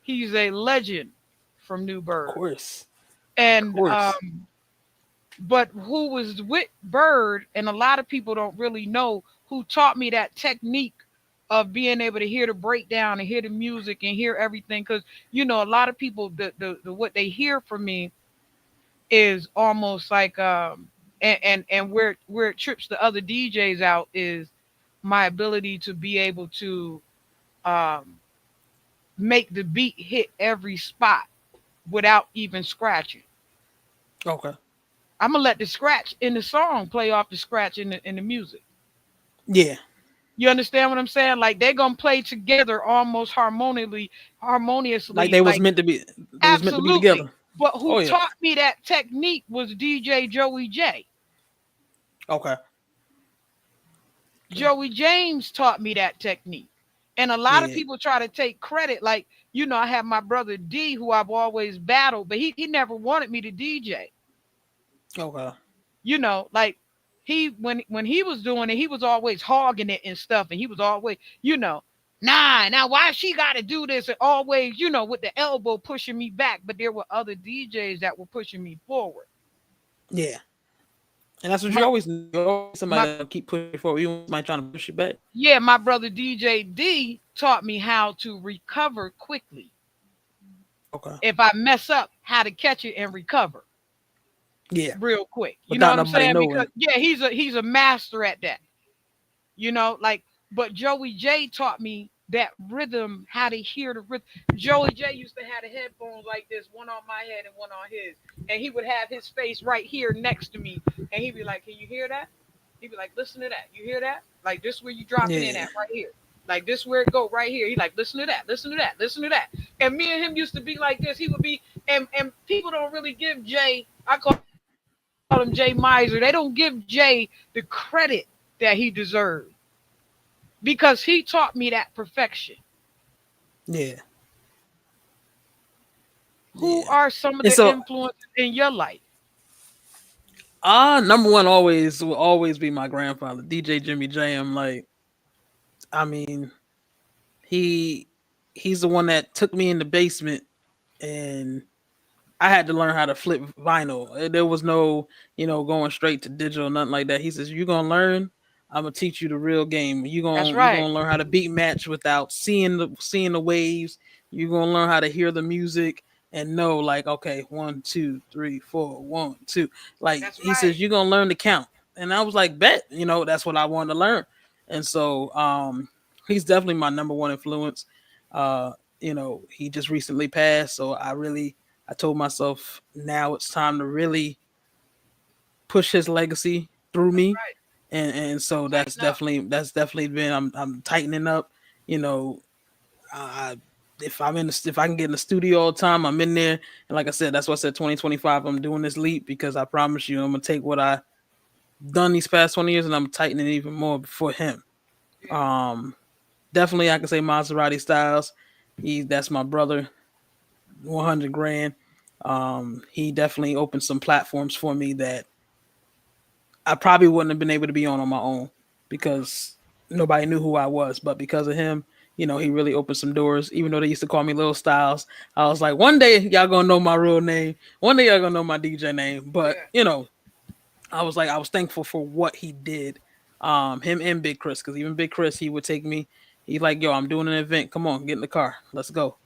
he's a legend from Of Newburgh. course, of And course. but who was with Bird, and a lot of people don't really know who taught me that technique of being able to hear the breakdown and hear the music and hear everything. Because a lot of people, the what they hear from me is almost like and where it trips the other DJs out is my ability to be able to um make the beat hit every spot without even scratching. Okay. I'm gonna let the scratch in the song play off the scratch in the music. Yeah, You understand what I'm saying? Like they're gonna play together almost like harmoniously, they was like meant to be. They was meant to be absolutely. together. But who Oh yeah. taught me that technique was DJ Joey J. Okay. Okay. Joey James taught me that technique. And a lot of Yeah. people try to take credit, like, I have my brother D, who I've always battled, but he never wanted me to DJ. Okay. Like when he was doing it, he was always hogging it and stuff, and he was always, nah, now why she got to do this, and always, with the elbow pushing me back. But there were other DJs that were pushing me forward. Yeah. And that's what My, you always need. You always somebody my that keep pushing forward. You want somebody trying to push you back. yeah, my brother DJ D taught me how to recover quickly. Okay. If I mess up, how to catch it and recover Yeah. real quick. You know Without what I'm nobody saying? Because knowing. yeah, he's a master at that. Like, but Joey J taught me that rhythm, how to hear the rhythm. Joey J used to have the headphones like this, one on my head and one on his, and he would have his face right here next to me, and he'd be like, "Can you hear that?" He'd be like, "Listen to that. You hear that? Like this where you drop it in Yeah. at right here. Like this where it go right here." He like, "Listen to that. Listen to that. Listen to that." And me and him used to be like this. He would be, and people don't really give Jay. I call him Jay Mizer. They don't give Jay the credit that he deserves because he taught me that perfection. Yeah. Who Yeah. are some of And the so influences in your life? number one always will always be my grandfather, DJ Jimmy Jam. Like, I mean, he he's the one that took me in the basement and I had to learn how to flip vinyl. There was no, going straight to digital, nothing like that. He says, "You're gonna learn. I'm gonna teach you the real game. You're That's gonna you're right. gonna learn how to beat match without seeing the waves. You're gonna learn how to hear the music and know, like, okay, 1, 2, 3, 4, 1, 2. Like That's he says, right. you're gonna learn to count. And I was like, bet, that's what I wanted to learn. And so he's definitely my number one influence. He just recently passed, so I told myself now it's time to really push his legacy through That's me, right. and so that's Tighten up. definitely been I'm tightening up. You know, I if I can get in the studio all the time, I'm in there. And like I said, that's what I said. 2025, I'm doing this leap because I promise you, I'm gonna take what I done these past 20 years and I'm tightening it even more for him. Yeah. Um, Definitely, I can say Maserati Styles. That's my brother. 100 grand. He definitely opened some platforms for me that I probably wouldn't have been able to be on my own because nobody knew who I was. But because of him, he really opened some doors. Even though they used to call me Lil Styles, I was like, one day y'all gonna know my real name. One day y'all gonna know my DJ name. But Yeah. I was thankful for what he did. Him and Big Chris, because even Big Chris, he would take me. He's like, yo, I'm doing an event. Come on, get in the car. Let's go.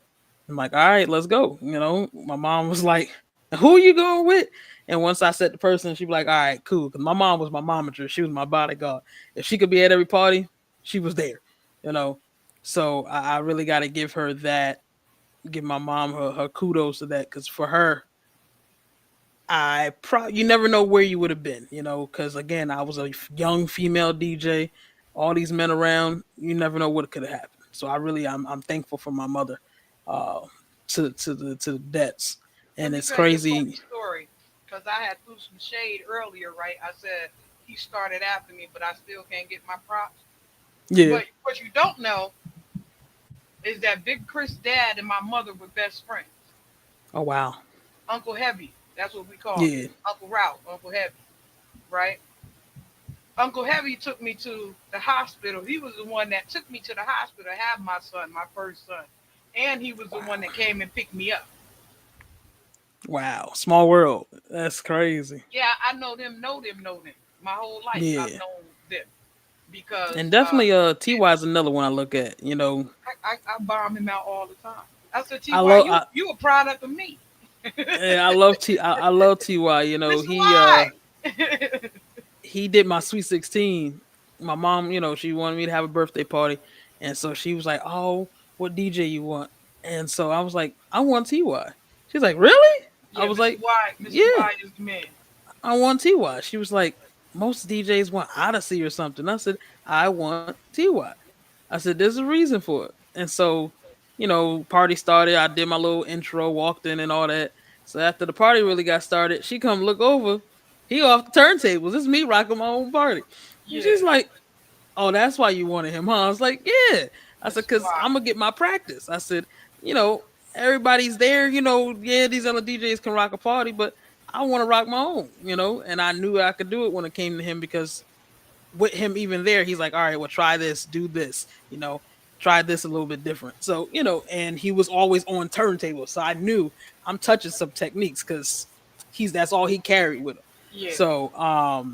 I'm like, all right, let's go. My mom was like, who are you going with? And once I said the person, she'd be like, all right, cool. Because my mom was my momager. She was my bodyguard. If she could be at every party, she was there, you know. So I really got to give her that, give my mom her kudos to that. Because for her, you never know where you would have been, because again, I was a young female DJ, all these men around, you never know what could have happened. So I'm thankful for my mother, uh, to the debts, Let and me it's tell you a funny crazy. story because I had threw some shade earlier, right? I said he started after me, but I still can't get my props. Yeah. But what you don't know is that Big Chris' dad and my mother were best friends. Oh wow. Uncle Heavy, that's what we called him. Yeah. Uncle Ralph, Uncle Heavy, right? Uncle Heavy took me to the hospital. He was the one that took me to the hospital to have my son, my first son. And he was the one Wow. that came and picked me up. Wow. Small world. That's crazy. Yeah, I know them. My whole life I've Yeah. known them because And definitely Ty is another one I look at. I bomb him out all the time. I said, I Ty, love you a product of me. I love I love Ty. Mr. Y. He did my sweet 16. My mom, she wanted me to have a birthday party. And so she was like, oh, what DJ you want? And so I was like, I want TY. She's like, really? I Yeah, was Mr. like, Y. Mr. yeah, Y is the man. I want TY. She was like, most DJs want Odyssey or something. I said, I want TY. I said, there's a reason for it. And so, party started. I did my little intro, walked in and all that. So after the party really got started, she come look over. He off the turntables. It's me rocking my own party. And Yeah, she's like, oh, that's why you wanted him, huh? I was like, yeah. I said, Mr. because Y. I'm going to get my practice. I said, you know, everybody's there. Yeah, these other DJs can rock a party, but I want to rock my own, and I knew I could do it when it came to him because with him even there, he's like, all right, well, try this, do this, try this a little bit different. So, and he was always on turntables. So I knew I'm touching some techniques because that's all he carried with him. Yeah, So, I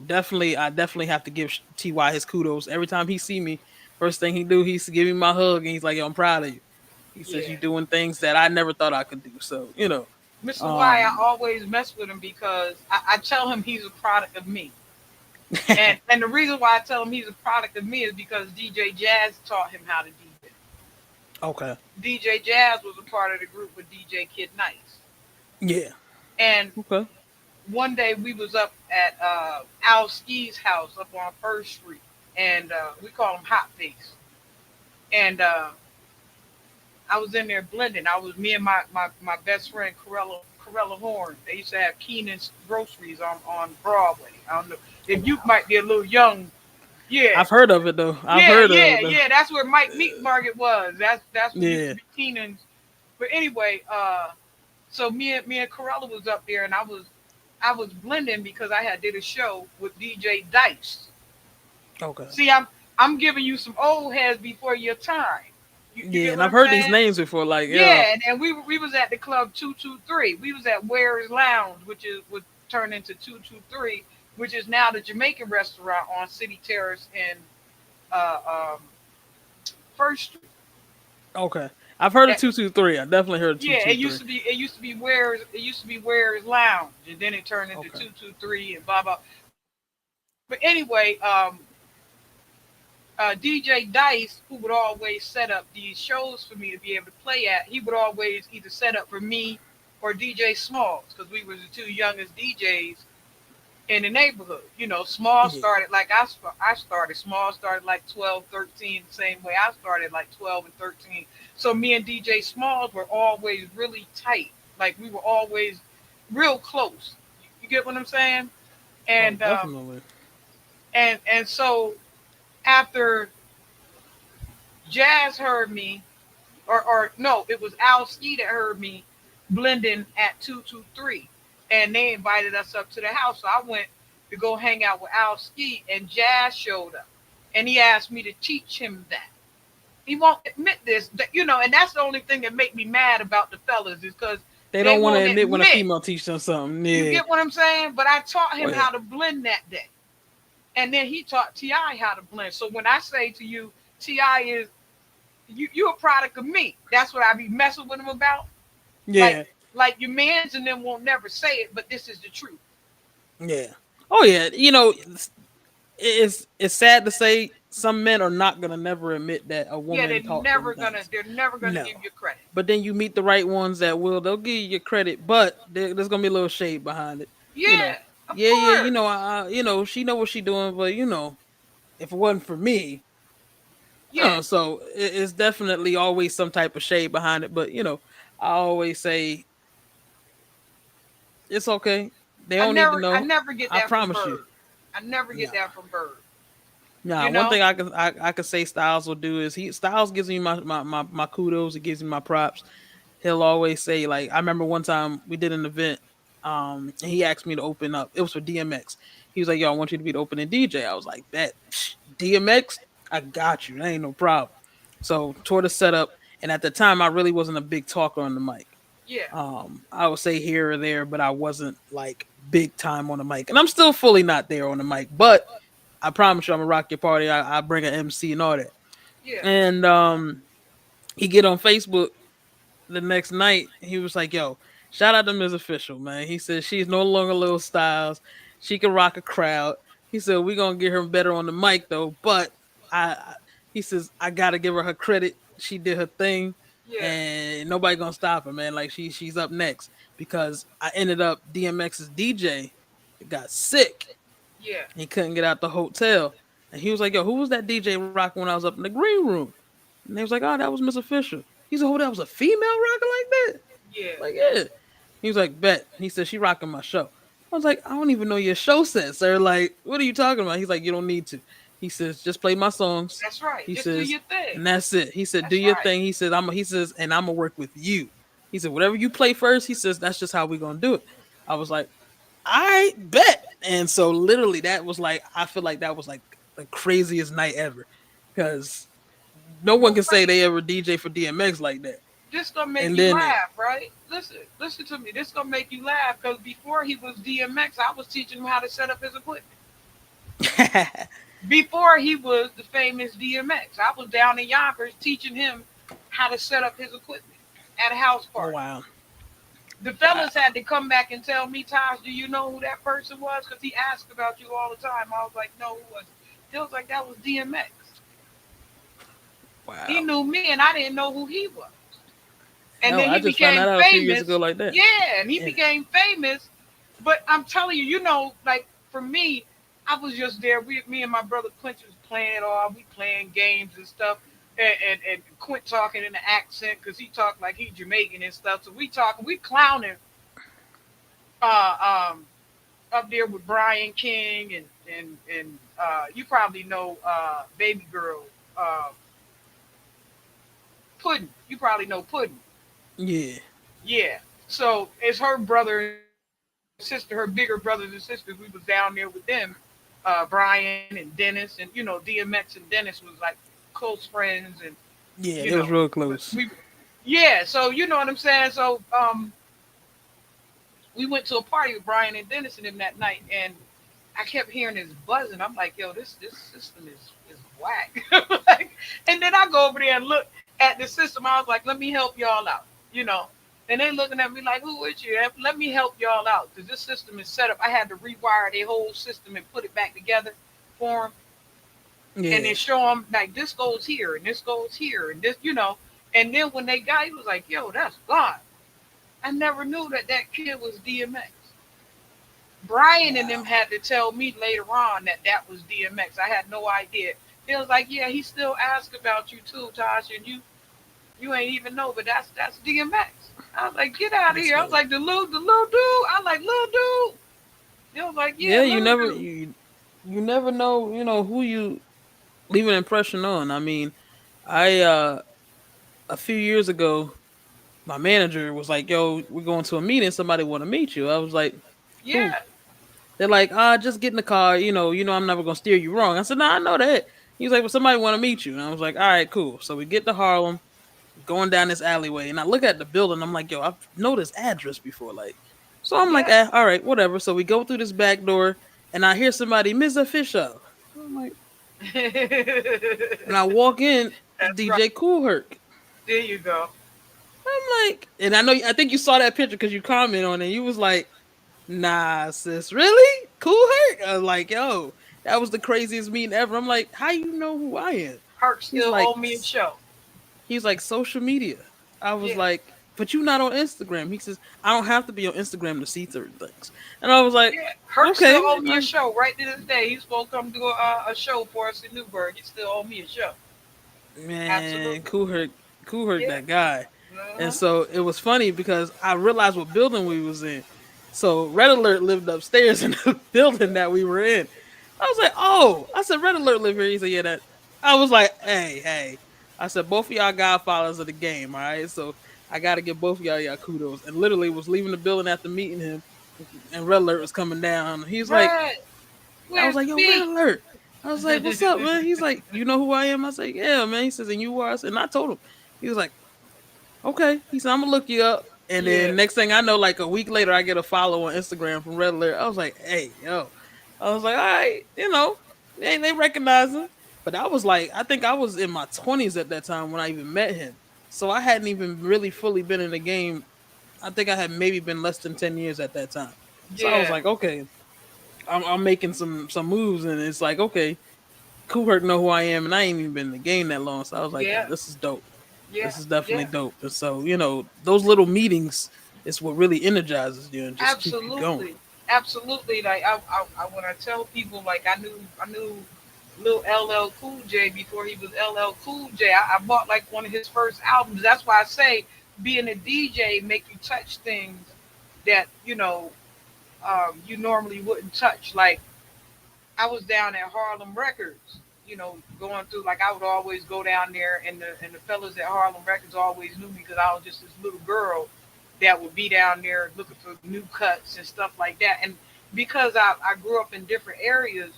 definitely have to give TY his kudos. Every time he see me, first thing he do, he's give me my hug and he's like, yo, I'm proud of you. He says, you yeah. doing things that I never thought I could do. So, Mr. Y, I um, always mess with him because I tell him he's a product of me. And the reason why I tell him he's a product of me is because DJ Jazz taught him how to DJ. okay. DJ Jazz was a part of the group with DJ Kid Nice. Yeah. And Okay. one day we was up at Al Ski's house up on First Street, and we call him Hot Face. And I was in there blending. I was me and my best friend Corella Horn. They used to have Keenan's Groceries on Broadway. I don't know if you might be a little young. Yeah, I've heard of it though. I've yeah, heard of yeah, it though. yeah. That's where Mike Meat Market was. That's what used Yeah. to be Keenan's. But anyway, so me and Corella was up there, and I was blending because I had did a show with DJ Dice. Okay. See, I'm giving you some old heads before your time. You Yeah, get and what I've I'm heard these saying? names before. Like, yeah. Yeah, and we was at the club 223. We was at Ware's Lounge, which is would turn into 223, which is now the Jamaican restaurant on City Terrace in uh, um, First Street. Okay. I've heard of That, 223. I definitely heard of yeah, it used 223. to be Ware's Lounge, and then it turned into Okay. 223 and blah blah. But anyway, DJ Dice, who would always set up these shows for me to be able to play at, he would always either set up for me or DJ Smalls because we were the two youngest DJs in the neighborhood. Small Yeah. started like I started. Small started like 12, 13, the same way I started like 12 and 13. So me and DJ Smalls were always really tight. Like we were always real close. You get what I'm saying? Oh, And definitely. so after Jazz heard me, or no, it was Al Ski that heard me blending at 223, and they invited us up to the house. So I went to go hang out with Al Ski, and Jazz showed up, and he asked me to teach him that. He won't admit this, and that's the only thing that make me mad about the fellas is because They they don't want to won't admit when a admit. female teaches them something. You Yeah. get what I'm saying? But I taught Oh, him yeah. how to blend that day, and then he taught Ti how to blend. So when I say to you, Ti is you a product of me. That's what I be messing with him about. Like Yeah. like your mans and them won't never say it, but this is the truth. Yeah. Oh, yeah. It's sad to say some men are not gonna never admit that a Yeah, woman taught them things. they're never gonna No. give you credit. But then you meet the right ones that will. They'll give you your credit, but there's gonna be a little shade behind it. You know. Yeah, of Yeah, yeah. course. She know what she doing, but if it wasn't for me, Yeah. so it's definitely always some type of shade behind it. But I always say it's okay. They don't need to I know. never get I that from promise you. Bird. I never get Nah. that from Bird. Nah, You one know? thing I can say Styles will do is Styles gives me my kudos, he gives me my props. He'll always say, like, I remember one time we did an event, and he asked me to open up. It was for DMX. He was like, "Yo, I want you to be the opening DJ." I was like, "Bet, DMX, I got you. That ain't no problem." So toward the setup, and at the time I really wasn't a big talker on the mic. Yeah. I would say here or there, but I wasn't like big time on the mic, and I'm still fully not there on the mic. But I promise you, I'm gonna rock your party. I bring an MC and all that. Yeah. And he get on Facebook the next night. He was like, "Yo, shout out to Ms. Official, man." He said she's no longer Lil Styles. She can rock a crowd. He said we gonna get her better on the mic though, but he says I gotta give her credit. She did her thing, Yeah. and nobody gonna stop her, man. Like she's up next because I ended up DMX's DJ got sick. Yeah. He couldn't get out the hotel. And he was like, "Yo, who was that DJ rocking when I was up in the green room?" And they was like, "Oh, that was Miss Official." He's like, "Oh, that was a female rocker like that?" Yeah. Like, yeah. He was like, "Bet." He said, "She rocking my show." I was like, "I don't even know your show set, sir. Like, what are you talking about?" He's like, "You don't need to." He says, "Just play my songs." That's right. He Just do says, your thing. and that's it. He said, "Do That's your right. thing." He said, and I'm gonna work with you. He said, "Whatever you play first," he says, "that's just how we gonna do it." I was like, I bet. And so literally that was like, I feel like that was like the craziest night ever. Because no one Well, can say they ever DJ for DMX like that. this gonna make And you then laugh, right? Listen to me. This gonna make you laugh because before he was DMX, I was teaching him how to set up his equipment. Before he was the famous DMX, I was down in Yonkers teaching him how to set up his equipment at a house oh party. wow. The fellas had to come back and tell me, Taj, do you know who that person was? Because he asked about you all the time. I was like, no, who was it? He was like, that was DMX. He Wow. knew me and I didn't know who he was. And No, then I he just found became that out a few years famous. ago like that. Yeah, and he Yeah. became famous. But I'm telling you, like for me, I was just there. Me and my brother Quincy was playing we playing games and stuff. And Quint talking in the accent because he talked like he Jamaican and stuff. So we clowning up there with Brian King and you probably know Baby Girl Puddin'. You probably know Puddin'. Yeah. Yeah. So it's her brother and sister, her bigger brothers and sisters. We was down there with them, Brian and Dennis, and DMX and Dennis was like close friends, and Yeah, You it was know, real close. yeah. So you know what I'm saying. So we went to a party with Brian and Dennis and them that night, and I kept hearing this buzzing. I'm like, yo, this system is whack. Like, and then I go over there and look at the system. I was like, let me help y'all out, you know. And they looking at me like, who is you? Let me help y'all out because this system is set up. I had to rewire their whole system and put it back together for them, and Yeah. then show them like this goes here and this goes here and this, you know. And then when they got, he was like, yo, that's God. I never knew that that kid was DMX. Brian and them Wow. had to tell me later on that that was DMX. I had no idea. He was like, "Yeah, he still asked about you too, Tasha, and you ain't even know, but that's DMX." I was like, "Get out of That's here!" I was dope. like, the little dude." I like little dude." He was like, "Yeah, Yeah, little dude." you never know, who you leave an impression on. I mean, I a few years ago, my manager was like, "Yo, we're going to a meeting. Somebody want to meet you." I was like, "Who?" Yeah, They're like, just get in the car. I'm never gonna steer you wrong." I said, "No, I know that." He's like, "Well, somebody want to meet you," and I was like, "All right, cool." So we get to Harlem, going down this alleyway, and I look at the building. I'm like, "Yo, I've know this address before." Like, so I'm like, yeah. all right, whatever. So we go through this back door, and I hear somebody, "MIZZ official." I'm like, and I walk in, it's That's right. DJ Cool Herc. There you go. I'm like, and I think you saw that picture because you commented on it. You was like, "Nah, sis, really? Cool Herc?" I was like, "Yo, that was the craziest meeting ever." I'm like, "How you know who I am?" Herc He's still like, owe me a show. he's like social media. I was Yeah, like, "But you not on Instagram." He says, "I don't have to be on Instagram to see certain things." And I was like, yeah. Herc still "Okay, owe me a show right to this day. He's supposed to come do a show for us in Newburgh. He still owe me a show. man, Absolutely. Cool Herc, Yeah. that guy." And Uh-huh. so it was funny because I realized what building we was in. So Red Alert lived upstairs in the building that we were in. I was like, "Oh," I said, "Red Alert live here." He said, "Yeah, that." I was like, "Hey." I said, "Both of y'all godfathers of the game, all right? So I got to give both of y'all kudos." And literally was leaving the building after meeting him, and Red Alert was coming down. He's like, Red, I was where's like, the "Yo, Red beat? Alert." I was like, "What's up, man?" He's like, "You know who I am?" I said, "Yeah, man." He says, "And you are?" I said, and I told him. He was like, "Okay." He said, "I'm gonna look you up." And Yeah, then next thing I know, like a week later, I get a follow on Instagram from Red Alert. I was like, "Hey, yo." I was like, "All right, they recognize him." But I was like, I think I was in my 20s at that time when I even met him. So I hadn't even really fully been in the game. I think I had maybe been less than 10 years at that time. So I was yeah, like, okay, I'm making some moves, and it's like, okay, Kuhert know who I am, and I ain't even been in the game that long. So I was like, yeah, this is dope. yeah, This is definitely yeah. dope. And so, those little meetings is what really energizes you and just keep you going. Absolutely, absolutely. Like when I tell people, like I knew Lil LL Cool J before he was LL Cool J. I bought like one of his first albums. That's why I say being a DJ make you touch things that you normally wouldn't touch. Like I was down at Harlem Records, going through like I would always go down there, and the fellas at Harlem Records always knew me because I was just this little girl that would be down there looking for new cuts and stuff like that. And because I grew up in different areas,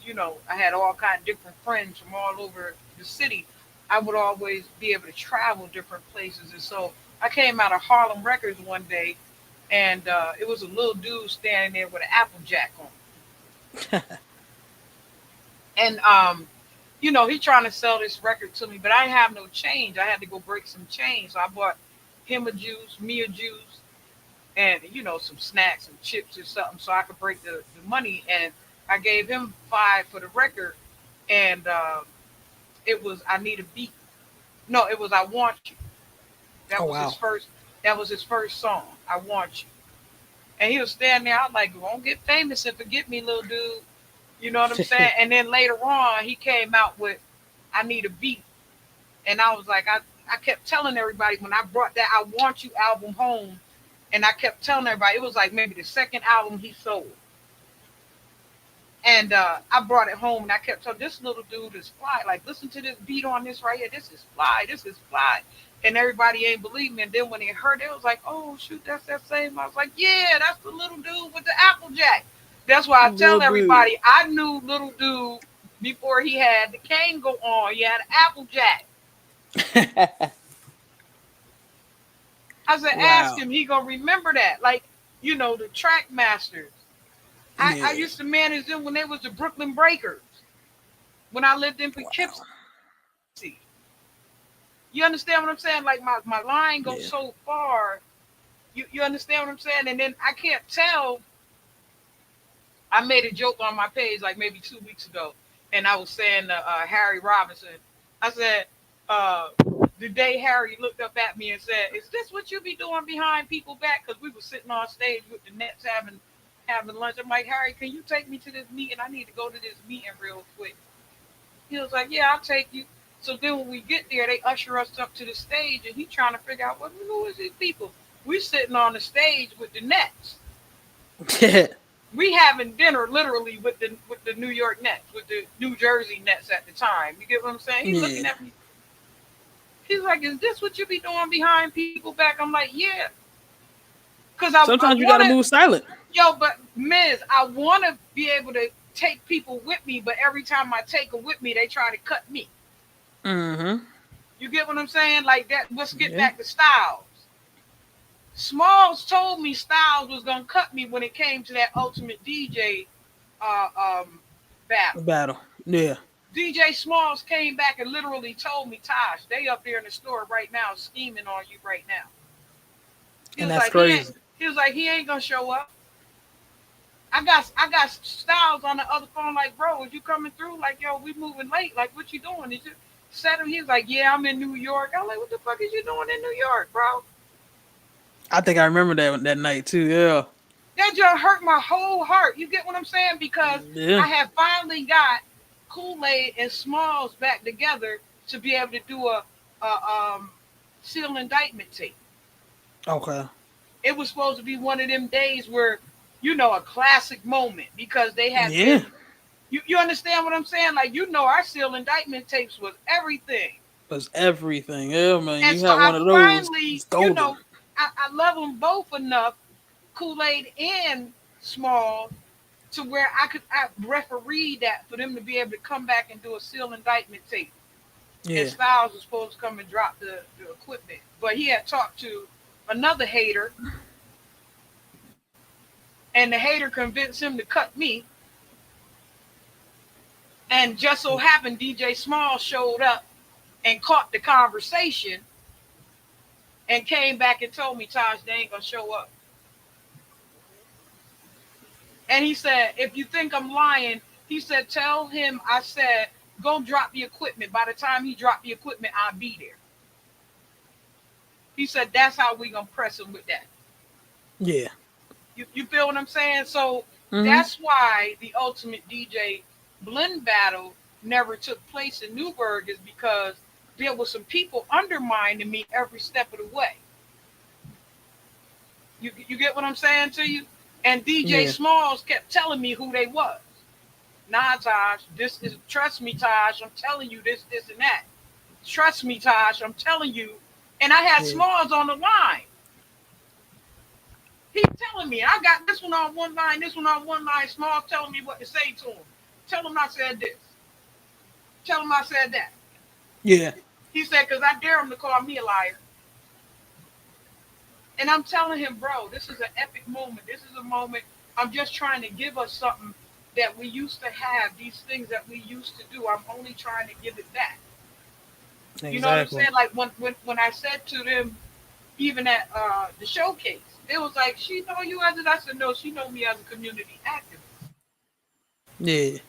I had all kind of different friends from all over the city. I would always be able to travel different places, and so I came out of Harlem Records one day, and it was a little dude standing there with an Applejack on, and he trying to sell this record to me, but I didn't have no change. I had to go break some change, so I bought him a juice, me a juice, and some snacks and chips or something, so I could break the money. And I gave him 5 for the record, and it was I Need a Beat. No, it was I Want You. Oh That was his wow. first. That was his first song. I Want You. And he was standing there. I was like, "Won't get famous and forget me, little dude." You know what I'm saying? And then later on, he came out with "I Need a Beat," and I was like, I kept telling everybody when I brought that "I Want You" album home, and I kept telling everybody it was like maybe the second album he sold. And I brought it home, and I kept telling this little dude is fly. Like, listen to this beat on this right here. This is fly. This is fly. And everybody ain't believe me. And then when they heard it, it was like, oh shoot, that's that same. I was like, yeah, that's the little dude with the Applejack. That's why I tell Little dude. everybody I knew little dude before he had the cane go on. He had an Applejack. I said, ask Wow. him. He gonna remember that. Like, the track masters. I Yeah. used to manage them when they was the Brooklyn Breakers. When I lived in Poughkeepsie. Wow. You understand what I'm saying? Like my line goes Yeah. so far. You understand what I'm saying? And then I can't tell. I made a joke on my page like maybe 2 weeks ago, and I was saying to Harry Robinson, I said, uh, the day Harry looked up at me and said, "Is this what you be doing behind people back?" Because we were sitting on stage with the Nets having lunch. I'm like, Harry, can you take me to this meeting? I need to go to this meeting real quick. He was like, "Yeah, I'll take you." So then when we get there, they usher us up to the stage, and he trying to figure out who is these people. We sitting on the stage with the Nets. Yeah. We having dinner literally with the New York Nets, with the New Jersey Nets at the time. You get what I'm saying? He's looking Yeah. at me. He's like, "Is this what you be doing behind people back?" I'm like, "Yeah," because I Sometimes you gotta want to. move silent. Yo, but Miz, I want to be able to take people with me, but every time I take them with me, they try to cut me. Mm-hmm. You get what I'm saying? Like that. Let's get Yeah. back to Styles. Smalls told me Styles was gonna cut me when it came to that Ultimate DJ uh, um, battle. Battle. Yeah. DJ Smalls came back and literally told me, Tosh, they up there in the store right now scheming on you right now. He And was that's like, he ain't. crazy. He was like, he ain't gonna show up. I got Styles on the other phone, like, bro, is you coming through? Like, yo, we moving late. Like, what you doing? Is you set him? He was like, yeah, I'm in New York. I'm like, what the fuck is you doing in New York, bro? I think I remember that night too. Yeah. That just hurt my whole heart. You get what I'm saying? Because Yeah. I have finally got Kool-Aid and Smalls back together to be able to do a seal indictment tape. Okay. It was supposed to be one of them days where, a classic moment because they had Yeah. been. You understand what I'm saying? Like, our seal indictment tapes was everything. That's everything. Yeah, man. And You so have I one of those. finally, It's golden. I love them both enough, Kool-Aid and Smalls, to where I referee that for them to be able to come back and do a seal indictment tape. And Yeah. Styles was supposed to come and drop the equipment. But he had talked to another hater, and the hater convinced him to cut me. And just so happened DJ Small showed up and caught the conversation and came back and told me, Taj, they ain't gonna show up. And he said, if you think I'm lying, he said, tell him I said, go drop the equipment. By the time he dropped the equipment, I'll be there. He said, that's how we gonna press him with that. Yeah. You feel what I'm saying? So Mm-hmm. that's why the Ultimate DJ blend battle never took place in Newburgh, is because there was some people undermining me every step of the way. You get what I'm saying to you? And DJ Yeah. Smalls kept telling me who they was. Nah, Taj, this is, trust me, Taj, I'm telling you this, and that. Trust me, Taj, I'm telling you. And I had Yeah. Smalls on the line. He's telling me, I got this one on one line, this one on one line. Smalls telling me what to say to him. Tell him I said this. Tell him I said that. Yeah. He said, because I dare him to call me a liar. And I'm telling him, bro, this is an epic moment. This is a moment. I'm just trying to give us something that we used to have, these things that we used to do. I'm only trying to give it back. Exactly. You know what I'm saying? Like when I said to them, even at the showcase, it was like, she know you as a, I said, no, she know me as a community activist. Yeah.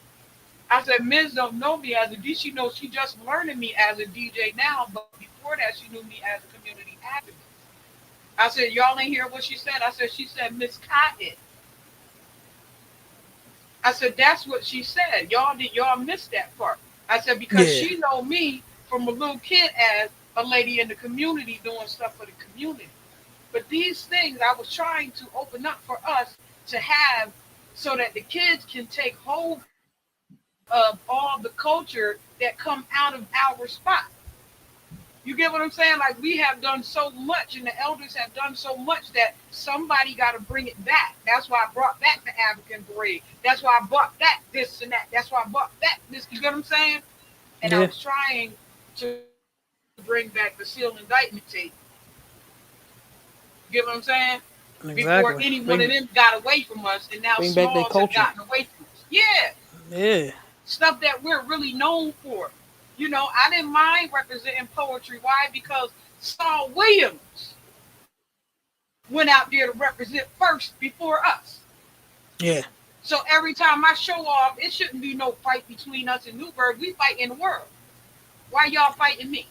I said, Miz don't know me as a DJ. She knows she just learning me as a DJ now, but before that, she knew me as a community activist. I said, y'all ain't hear what she said? I said, she said, Miss Cotton. I said, that's what she said. Y'all missed that part. I said, because Yeah. she know me from a little kid as a lady in the community doing stuff for the community. But these things I was trying to open up for us to have so that the kids can take hold of all the culture that come out of our spot. You get what I'm saying? Like, we have done so much, and the elders have done so much that somebody got to bring it back. That's why I brought back the African parade. That's why I brought back this and that. That's why I brought back this. You get what I'm saying? And I Yeah. was trying to bring back the sealed indictment tape. Get what I'm saying? Before Exactly. any one of them got away from us, and now Bring back their Smalls have culture. gotten away from us. Yeah, Yeah. stuff that we're really known for. I didn't mind representing poetry. Why? Because Saul Williams went out there to represent first before us. Yeah. So every time I show off, it shouldn't be no fight between us and Newburgh. We fight in the world. Why y'all fighting me?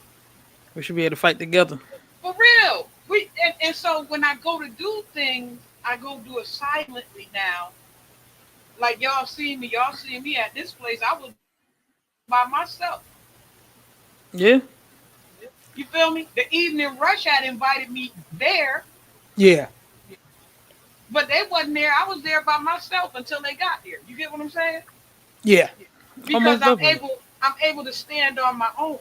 We should be able to fight together. For real. And so when I go to do things, I go do it silently now. Like y'all see me at this place. I was by myself. Yeah. You feel me? The evening rush had invited me there, Yeah. but they wasn't there. I was there by myself until they got there. You get what I'm saying? Yeah. Because Almost definitely. I'm able to stand on my own.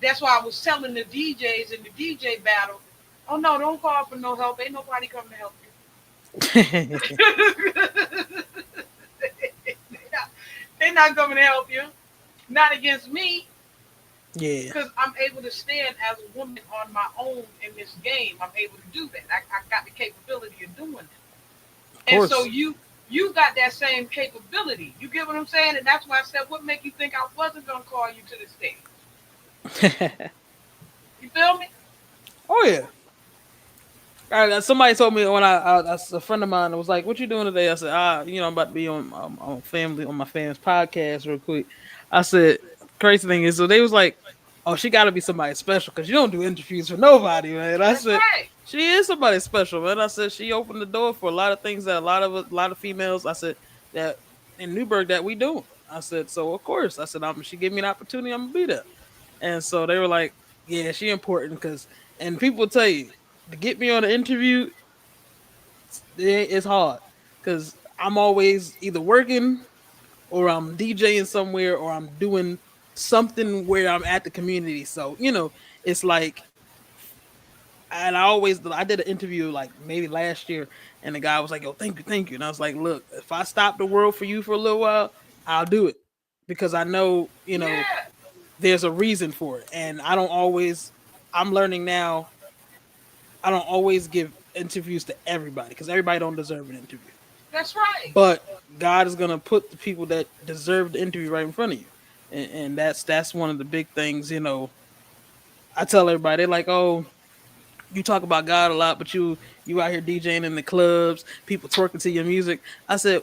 That's why I was telling the DJs in the DJ battle, oh no, don't call for no help. Ain't nobody coming to help you. They're not coming to help you. Not against me, Yeah. because I'm able to stand as a woman on my own in this game. I'm able to do that. I got the capability of doing that. Of And so course. you got that same capability. You get what I'm saying? And that's why I said, what make you think I wasn't gonna call you to the stage? You feel me? Oh yeah. All right, somebody told me when that's a friend of mine that was like, "What you doing today?" I said, I'm about to be on my family's podcast real quick." I said, "Crazy thing is," so they was like, "Oh, she got to be somebody special because you don't do interviews for nobody, man." I That's said, right. "She is somebody special, man." I said, "She opened the door for a lot of things that a lot of females." I said that in Newburgh that we doing. I said, "So of course," I said, She give me an opportunity, I'm gonna be there." And so they were like, "Yeah, she important because." And people will tell you to get me on an interview, it's hard because I'm always either working or I'm DJing somewhere or I'm doing something where I'm at the community. So it's like, and I did an interview like maybe last year, and the guy was like, "Yo, thank you," and I was like, "Look, if I stop the world for you for a little while, I'll do it because I know Yeah. there's a reason for it, and I don't always. I'm learning now I don't always give interviews to everybody because everybody don't deserve an interview. That's right. But God is gonna put the people that deserve the interview right in front of you, and that's one of the big things. I tell everybody they're like, "Oh, you talk about God a lot, but you out here DJing in the clubs, people twerking to your music." I said,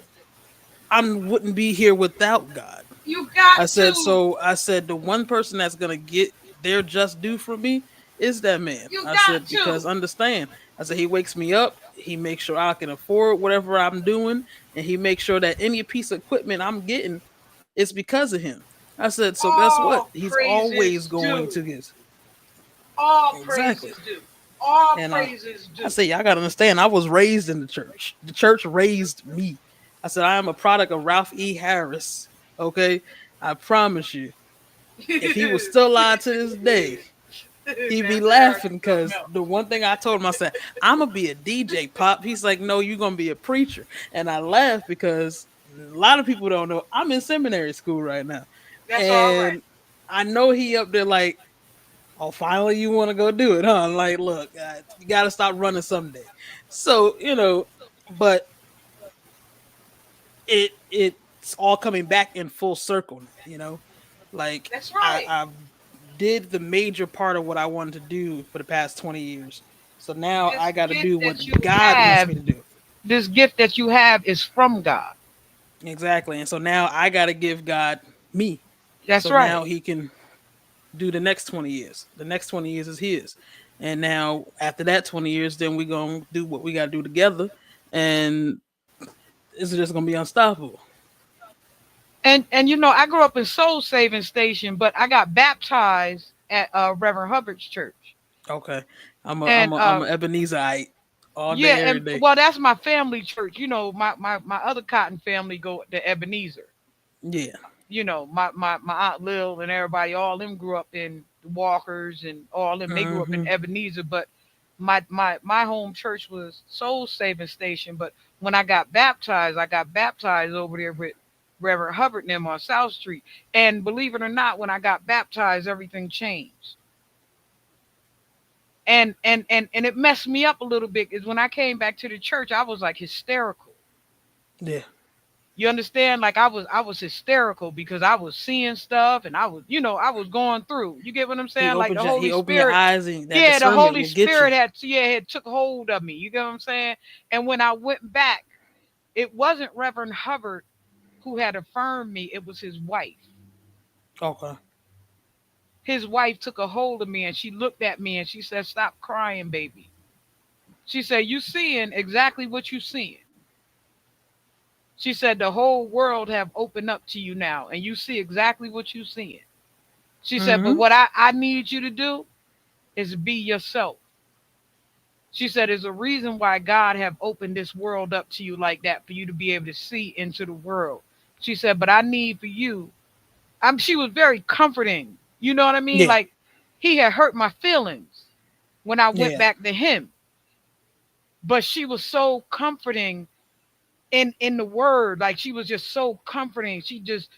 "I wouldn't be here without God." You got to. I said the one person that's gonna get their just due from me is that man. You I got said, to. because understand, I said he wakes me up, he makes sure I can afford whatever I'm doing, and he makes sure that any piece of equipment I'm getting is because of him. I said, so guess what? All He's always praises going due. to get All exactly. praises due. All And praises I due. said, y'all gotta understand, I was raised in the church. The church raised me. I said, I am a product of Ralph E. Harris. Okay. I promise you. If he was still alive to this day, he'd be Pastor Harris laughing is something because else. the one thing I told him, I said, I'm gonna be a DJ, Pop. He's like, no, you're gonna be a preacher. And I laughed because a lot of people don't know I'm in seminary school right now. That's all right. And I know he up there like, oh, finally you want to go do it, huh? Like, look, you gotta stop running someday. So, but it's all coming back in full circle now. Like That's I right. I did the major part of what I wanted to do for the past 20 years. So now This I got to do gift that what you God wants have, me to do. this gift that you have is from God. Exactly. And so now I got to give God me. That's So right. now he can do the next 20 years. The next 20 years is his. And now after that 20 years, then we're going to do what we got to do together. And it's just going to be unstoppable. And I grew up in Soul Saving Station, but I got baptized at Reverend Hubbard's church. Okay. I'm a I'm And a I'm a Ebenezerite all yeah, day, every and day. well, that's my family church. My other Cotton family go to Ebenezer. Yeah. My aunt Lil and everybody, all them grew up in Walkers, and all them, they grew up in Hmm. Ebenezer. But my home church was Soul Saving Station. But when I got baptized over there with Reverend Hubbard and them on South Street. And believe it or not, when I got baptized, everything changed. And it messed me up a little bit is when I came back to the church, I was like hysterical. Yeah. You understand? Like I was hysterical because I was seeing stuff and I was going through. You get what I'm saying? Like the He Holy opened your Spirit, eyes, and that yeah, the discernment Holy will get you. Spirit had took hold of me. You get what I'm saying? And when I went back, it wasn't Reverend Hubbard who had affirmed me, it was his wife. Okay. His wife took a hold of me and she looked at me and she said, "Stop crying, baby." She said, "You seeing exactly what you seeing." She said, "The whole world have opened up to you now and you see exactly what you seeing." She said, "But Mm-hmm. what I need you to do is be yourself." She said, "There's a reason why God have opened this world up to you like that for you to be able to see into the world." She said, "But I need for you." She was very comforting. You know what I mean? Yeah. Like he had hurt my feelings when I went Yeah. back to him, but she was so comforting in the word. Like she was just so comforting. She just,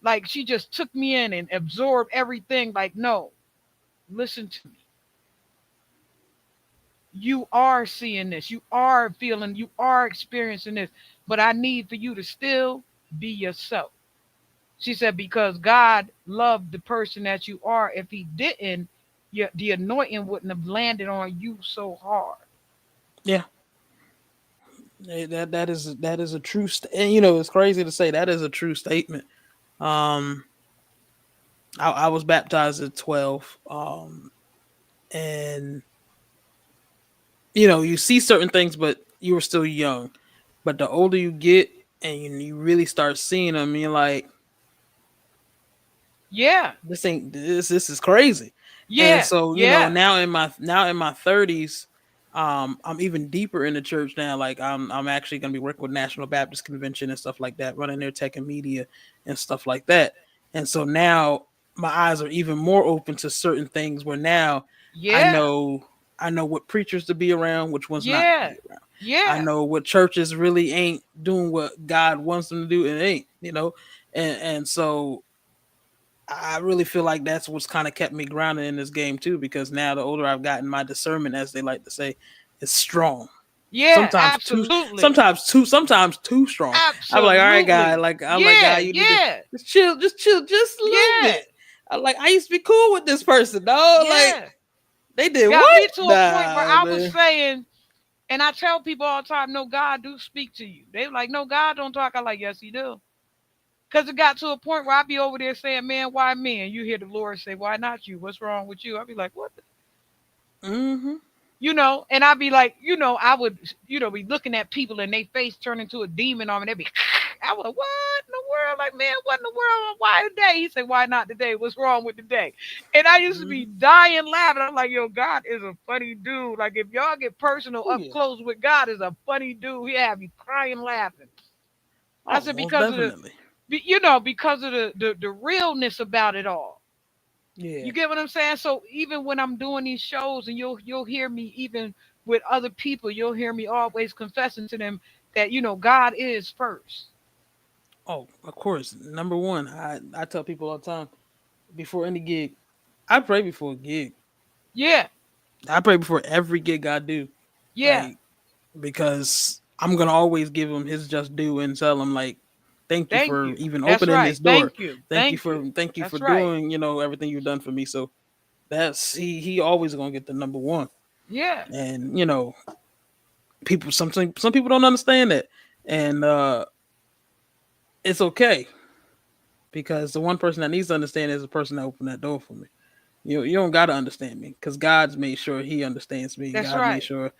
like she just took me in and absorbed everything. Like, no, listen to me. You are seeing this. You are feeling. You are experiencing this. But I need for you to still be yourself. She said, because God loved the person that you are. If he didn't, the anointing wouldn't have landed on you so hard. Yeah. That is a true and it's crazy to say that is a true statement. Um, I was baptized at 12. And you see certain things, but you were still young. But the older you get, and you really start seeing them, you're like, Yeah. this is crazy. And Yeah. so Yeah. now in my 30s, I'm even deeper in the church now. Like I'm actually going to be working with National Baptist Convention and stuff like that, running their tech and media and stuff like that. And so now my eyes are even more open to certain things where now I Yeah. know I know what preachers to be around, which ones not to Yeah. be around. I Yeah. know what churches really ain't doing what God wants them to do and ain't. And so I really feel like that's what's kind of kept me grounded in this game too, because now the older I've gotten, my discernment, as they like to say, is strong. Yeah. Sometimes too, Absolutely. sometimes too strong. I'm like, all right, guy. Absolutely. I'm like, guy, Yeah. you need to Yeah. just chill, just a little Yeah. bit. I'm like, I used to be cool with this person, dog. Like, Yeah. they did Got what? me to a point where Nah, I was man. saying, and I tell people all the time, no, God do speak to you. They like, no, God don't talk. I like, yes, he do. Because it got to a point where I'd be over there saying, man, why me? And you hear the Lord say, why not you? What's wrong with you? I'd be like, what? Mm-hmm. And I'd be like, I would, be looking at people and they face turn into a demon on me. They'd be, I was like, what in the world? Like, man, what in the world? Why today? He said, why not today? What's wrong with today? And I used to be Mm-hmm. dying laughing. I'm like, yo, God is a funny dude. Like, if y'all get personal Oh up yeah. close with God, is a funny dude. He have you crying laughing. I Oh, said, most because of definitely. because of the realness about it all. Yeah. You get what I'm saying? So even when I'm doing these shows and you'll hear me even with other people, you'll hear me always confessing to them that God is first. Oh, of course. Number one, I tell people all the time before any gig, I pray before a gig. Yeah. I pray before every gig I do, Yeah. like because I'm gonna always give him his just due and tell him like, thank you Thank for you. even That's opening right. this door. Thank you. Thank you Thank for you. thank you for That's right. doing everything you've done for me. So that's he always gonna get the number one. Yeah. And people some people don't understand that, and it's okay because the one person that needs to understand is the person that opened that door for me. You don't gotta understand me because God's made sure He understands me. That's God made right. sure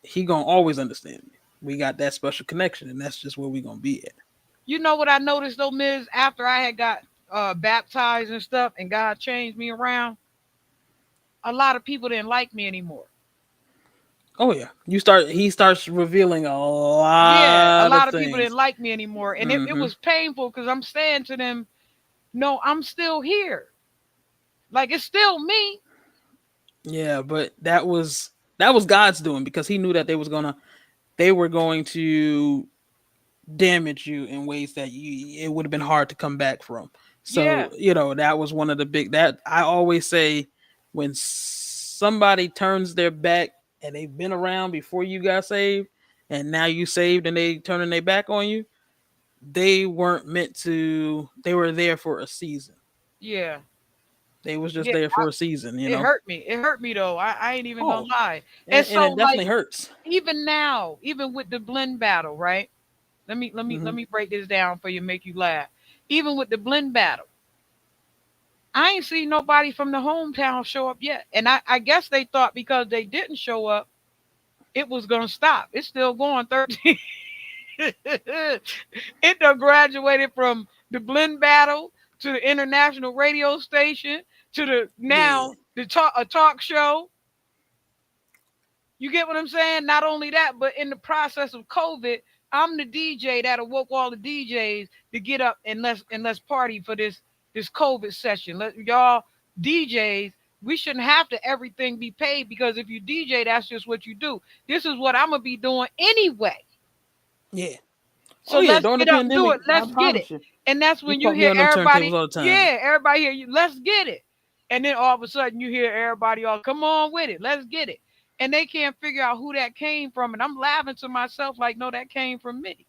He gonna always understand me. We got that special connection, and that's just where we gonna be at. You know what I noticed though, Miz, after I had got baptized and stuff and God changed me around, a lot of people didn't like me anymore. Oh yeah, He starts revealing a Yeah, a lot of lot of people didn't things. like me anymore. And it Hmm. was painful because I'm saying to them, no, I'm still here. Like it's still me. Yeah, but that was God's doing because He knew that they were going to damage you in ways that it would have been hard to come back from. Yeah. So that was one of the big that I always say when somebody turns their back and they've been around before you got saved, and now you saved and they turning their back on you, they weren't meant to. They were there for a season. Yeah. They was just Yeah. there for a season, It hurt me. It hurt me though. I ain't even gonna Oh, lie. And and so it like definitely hurts. even now, even with the blend battle, right? Let Hmm. me break this down for you, make you laugh. Even with the blend battle, I ain't seen nobody from the hometown show up yet. And I guess they thought because they didn't show up, it was gonna stop. It's still going 13. It done graduated from the blend battle to the international radio station to the Yeah, now the talk show. You get what I'm saying? Not only that, but in the process of COVID, I'm the DJ that awoke all the DJs to get up and let's party for this COVID session. Let y'all DJs, we shouldn't have to everything be paid because if you DJ, that's just what you do. This is what I'm gonna be doing anyway. yeah. So Oh yeah. let's During the get up and do pandemic, it. I Let's get it. promise you, And that's you when you caught me hear on them turntables everybody, all the time. yeah, everybody hear you, let's get it. And then all of a sudden you hear everybody all, come on with it, let's get it. And they can't figure out who that came from. And I'm laughing to myself like, no, that came from me.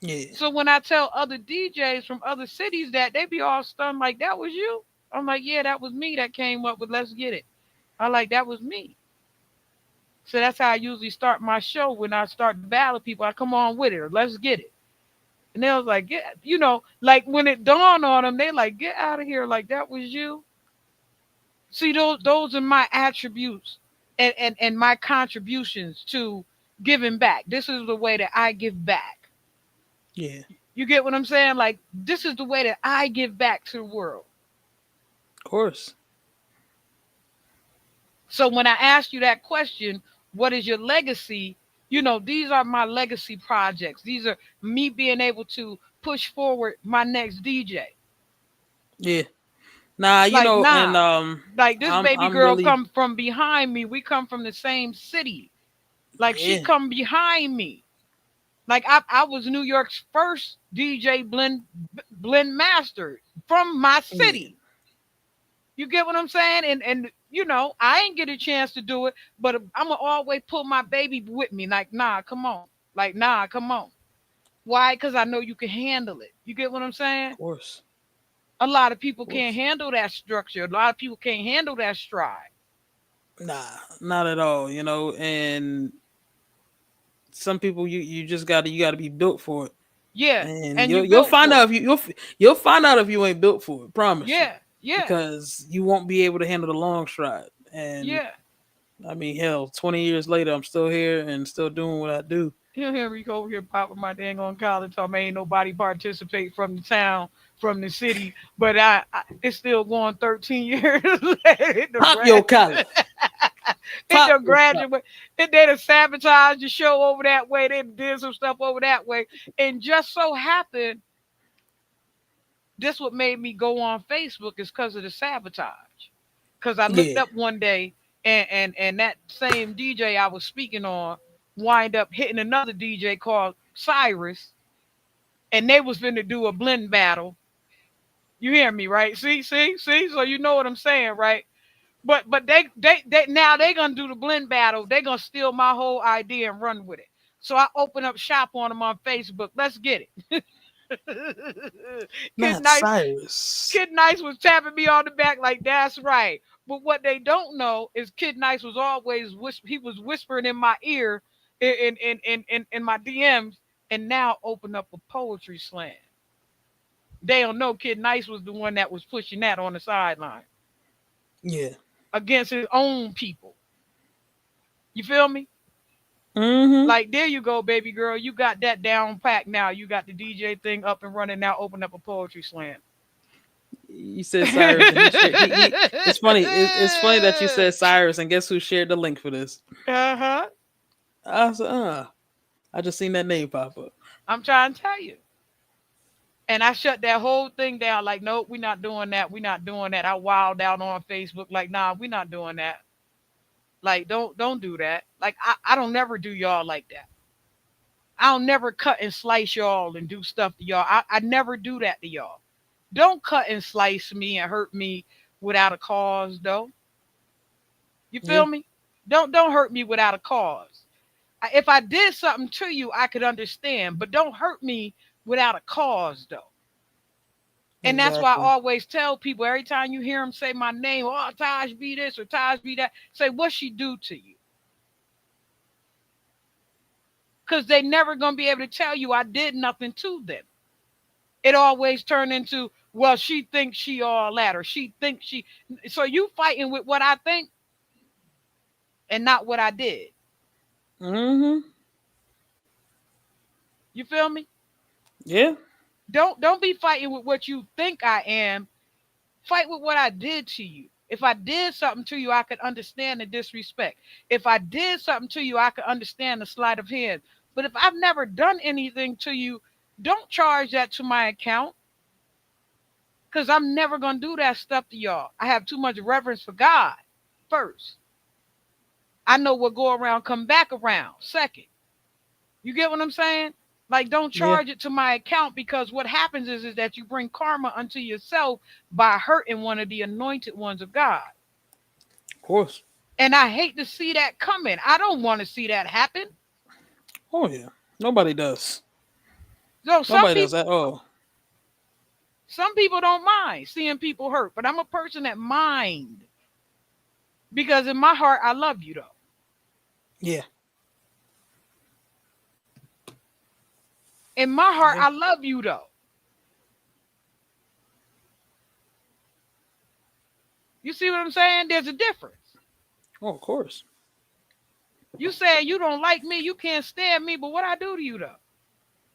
Yeah, So when I tell other DJs from other cities that, they be all stunned like, that was you? I'm like, yeah, that was me that came up with let's get it. I like, that was me. So that's how I usually start my show when I start to battle people. I come on with it or let's get it. And they was like, get, like when it dawned on them, they like, get out of here. Like that was you. See, those are my attributes and my contributions to giving back. This is the way that I give back. yeah. You get what I'm saying? Like this is the way that I give back to the world. Of course. So when I asked you that question, what is your legacy? These are my legacy projects. These are me being able to push forward my next DJ. Yeah. Nah, Like, and nah, like this baby I'm girl really, come from behind me. We come from the same city. Like she yeah, come behind me. Like I was New York's first DJ blend master from my yeah. city. You get what I'm saying? And I ain't get a chance to do it, but I'm gonna always pull my baby with me. Like, nah, come on. Like, nah, come on. Why? Because I know you can handle it. You get what I'm saying? Of course. A lot of people Of can't course. handle that structure. A lot of people can't handle that stride. Nah, not at all. And some people you just gotta be built for it, Yeah, and and you you'll built find for out it. if you'll find out if you ain't built for it. Promise you, Yeah, yeah, because you won't be able to handle the long stride. And yeah. I mean, hell, 20 years later, I'm still here and still doing what I do. He'll hear me over here popping my dang on collar talking ain't nobody participate from the town, from the city, but it's still going 13 years later. It done Pop your collar. it Pop done your collar. graduate. They done sabotaged the show over that way. They did some stuff over that way. And just so happened, this what made me go on Facebook is because of the sabotage. Because I looked Yeah. up one day and that same DJ I was speaking on wind up hitting another DJ called Cyrus, and they was finna do a blend battle. You hear me, right? See. So you know what I'm saying, right? But they now they gonna do the blend battle. They gonna steal my whole idea and run with it. So I open up shop on them on Facebook. Let's get it. Kid Not Nice, Cyrus. Kid Nice was tapping me on the back like that's right. But what they don't know is Kid Nice was always he was whispering in my ear in my DMs, and now open up a poetry slam. They don't know Kid Nice was the one that was pushing that on the sideline Yeah. against his own people. You feel me? Mm-hmm. Like there you go, baby girl. You got that down pack now. You got the DJ thing up and running now. Open up a poetry slam. You said Cyrus, and he shared. It's funny. It's funny that you said Cyrus, and guess who shared the link for this? Uh-huh. I said, I just seen that name pop up. I'm trying to tell you. And I shut that whole thing down. Like, nope, we're not doing that. We're not doing that. I wild out on Facebook. Like, nah, we're not doing that. Like, don't do that. Like, I don't never do y'all like that. I don't never cut and slice y'all and do stuff to y'all. I never do that to y'all. Don't cut and slice me and hurt me without a cause, though. You Yeah. feel me? Don't hurt me without a cause. If I did something to you, I could understand, but don't hurt me without a cause, though. And that's why I Exactly. always tell people every time you hear them say my name, oh, Taj be this or Taj be that, say, what she do to you? Because they never going to be able to tell you I did nothing to them. It always turned into, well, she thinks she all that, or she thinks she. So you fighting with what I think and not what I did. Mm-hmm. You feel me? Yeah. Don't be fighting with what you think I am. Fight with what I did to you. If I did something to you, I could understand the disrespect. If I did something to you, I could understand the sleight of hand. But if I've never done anything to you, don't charge that to my account because I'm never going to do that stuff to y'all. I have too much reverence for God first. I know what go around come back around second. You get what I'm saying? Like, don't Yeah. charge it to my account because what happens is that you bring karma unto yourself by hurting one of the anointed ones of God. Of course. And I hate to see that coming. I don't want to see that happen. Oh yeah. Nobody does. So Nobody does at all. some people don't mind seeing people hurt, but I'm a person that mind because in my heart I love you though. Yeah. In my heart Yeah. I love you though. You see what I'm saying? There's a difference. Oh, of course. You say you don't like me, you can't stand me, but what I do to you though?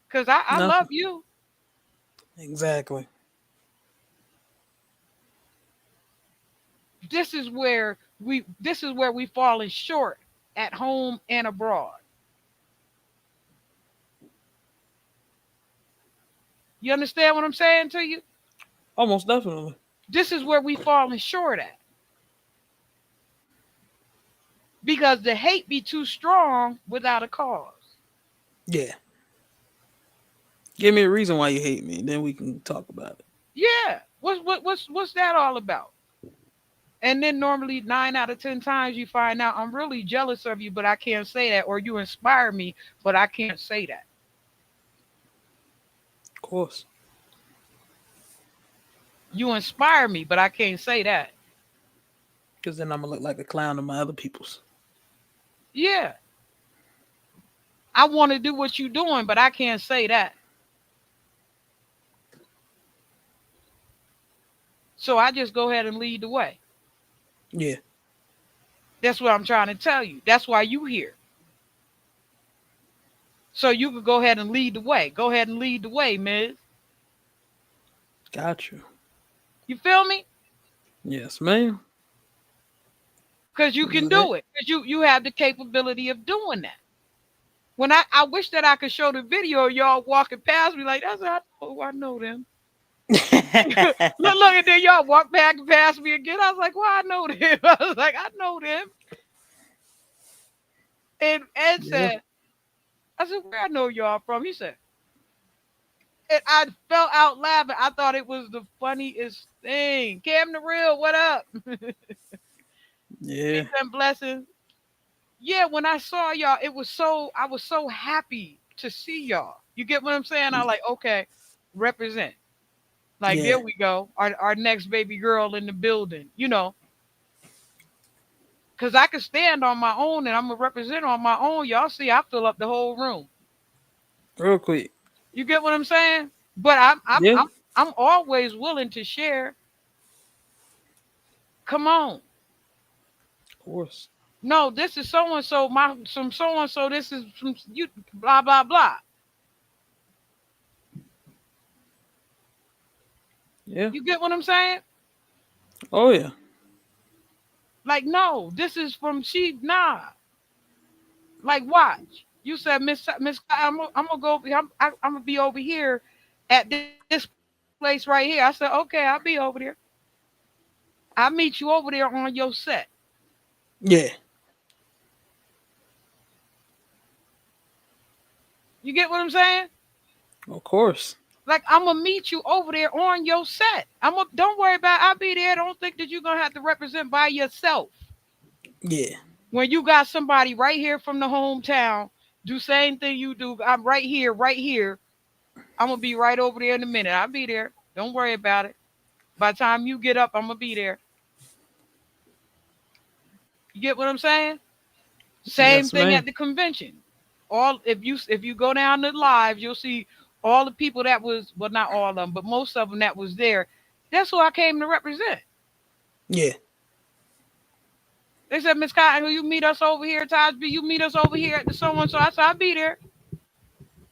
Because I love Nothing. you. Exactly. This is where we falling short at home and abroad. You understand what I'm saying to you? Almost definitely. This is where we falling short at. Because the hate be too strong without a cause. Yeah. Give me a reason why you hate me, then we can talk about it. Yeah. What's that all about? And then normally 9 out of 10 times you find out I'm really jealous of you, but I can't say that, or you inspire me, but I can't say that. Of course. You inspire me, but I can't say that. Because then I'm gonna look like a clown to my other peoples. Yeah. I want to do what you're doing, but I can't say that. So I just go ahead and lead the way. Yeah. That's what I'm trying to tell you. That's why you here. So you could go ahead and lead the way. Go ahead and lead the way, Miz. Got you. You feel me? Yes, ma'am. Because you can Let. do it. Because you have the capability of doing that. When I wish that I could show the video of y'all walking past me like that's how I know them. Look, and then y'all walk back past me again. I was like, well, I know them. I was like, I know them. And Ed Yeah. said, I said, where I know y'all from? He said, and I fell out laughing. I thought it was the funniest thing. Cam the real, what up? Yeah. Peace and blessings. Yeah, when I saw y'all, I was so happy to see y'all. You get what I'm saying? I like, okay, represent. Like, there Yeah. we go. Our next baby girl in the building, because I can stand on my own and I'm going to represent on my own. Y'all see, I fill up the whole room. Real quick. You get what I'm saying? But I'm I'm Yeah. I'm I'm always willing to share. Come on. Of course. No, this is so and so. My some so and so. This is from you. Blah blah blah. Yeah. You get what I'm saying? Oh yeah. Like, no, this is from she. Nah. Like, watch. You said, Miss, I'm gonna go. I'm gonna be over here at this place right here. I said, okay, I'll be over there. I'll meet you over there on your set. Yeah. You get what I'm saying? Of course. Like, I'm gonna meet you over there on your set. Don't worry about it. I'll be there. Don't think that you're gonna have to represent by yourself. Yeah. When you got somebody right here from the hometown, do same thing you do. I'm right here, right here. I'm gonna be right over there in a minute. I'll be there. Don't worry about it. By the time you get up, I'm gonna be there. You get what I'm saying? Same Yes, thing ma'am. at the convention. All if you go down the live, you'll see all the people that was, well, not all of them, but most of them that was there. That's who I came to represent. Yeah. They said, Miss Cotton, will you meet us over here, Tajby? You meet us over here at the so and so. I said, I'll be there.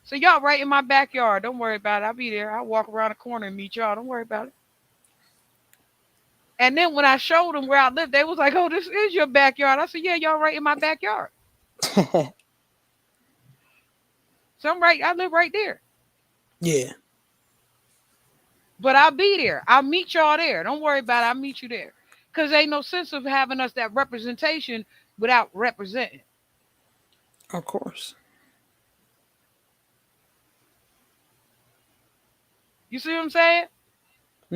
So y'all right in my backyard. Don't worry about it. I'll be there. I'll walk around the corner and meet y'all. Don't worry about it. And then when I showed them where I lived, they was like, "Oh, this is your backyard." I said, "Yeah, y'all right in my backyard." So I'm right. I live right there. Yeah. But I'll be there. I'll meet y'all there. Don't worry about it. I'll meet you there. Cause ain't no sense of having us that representation without representing. Of course. You see what I'm saying?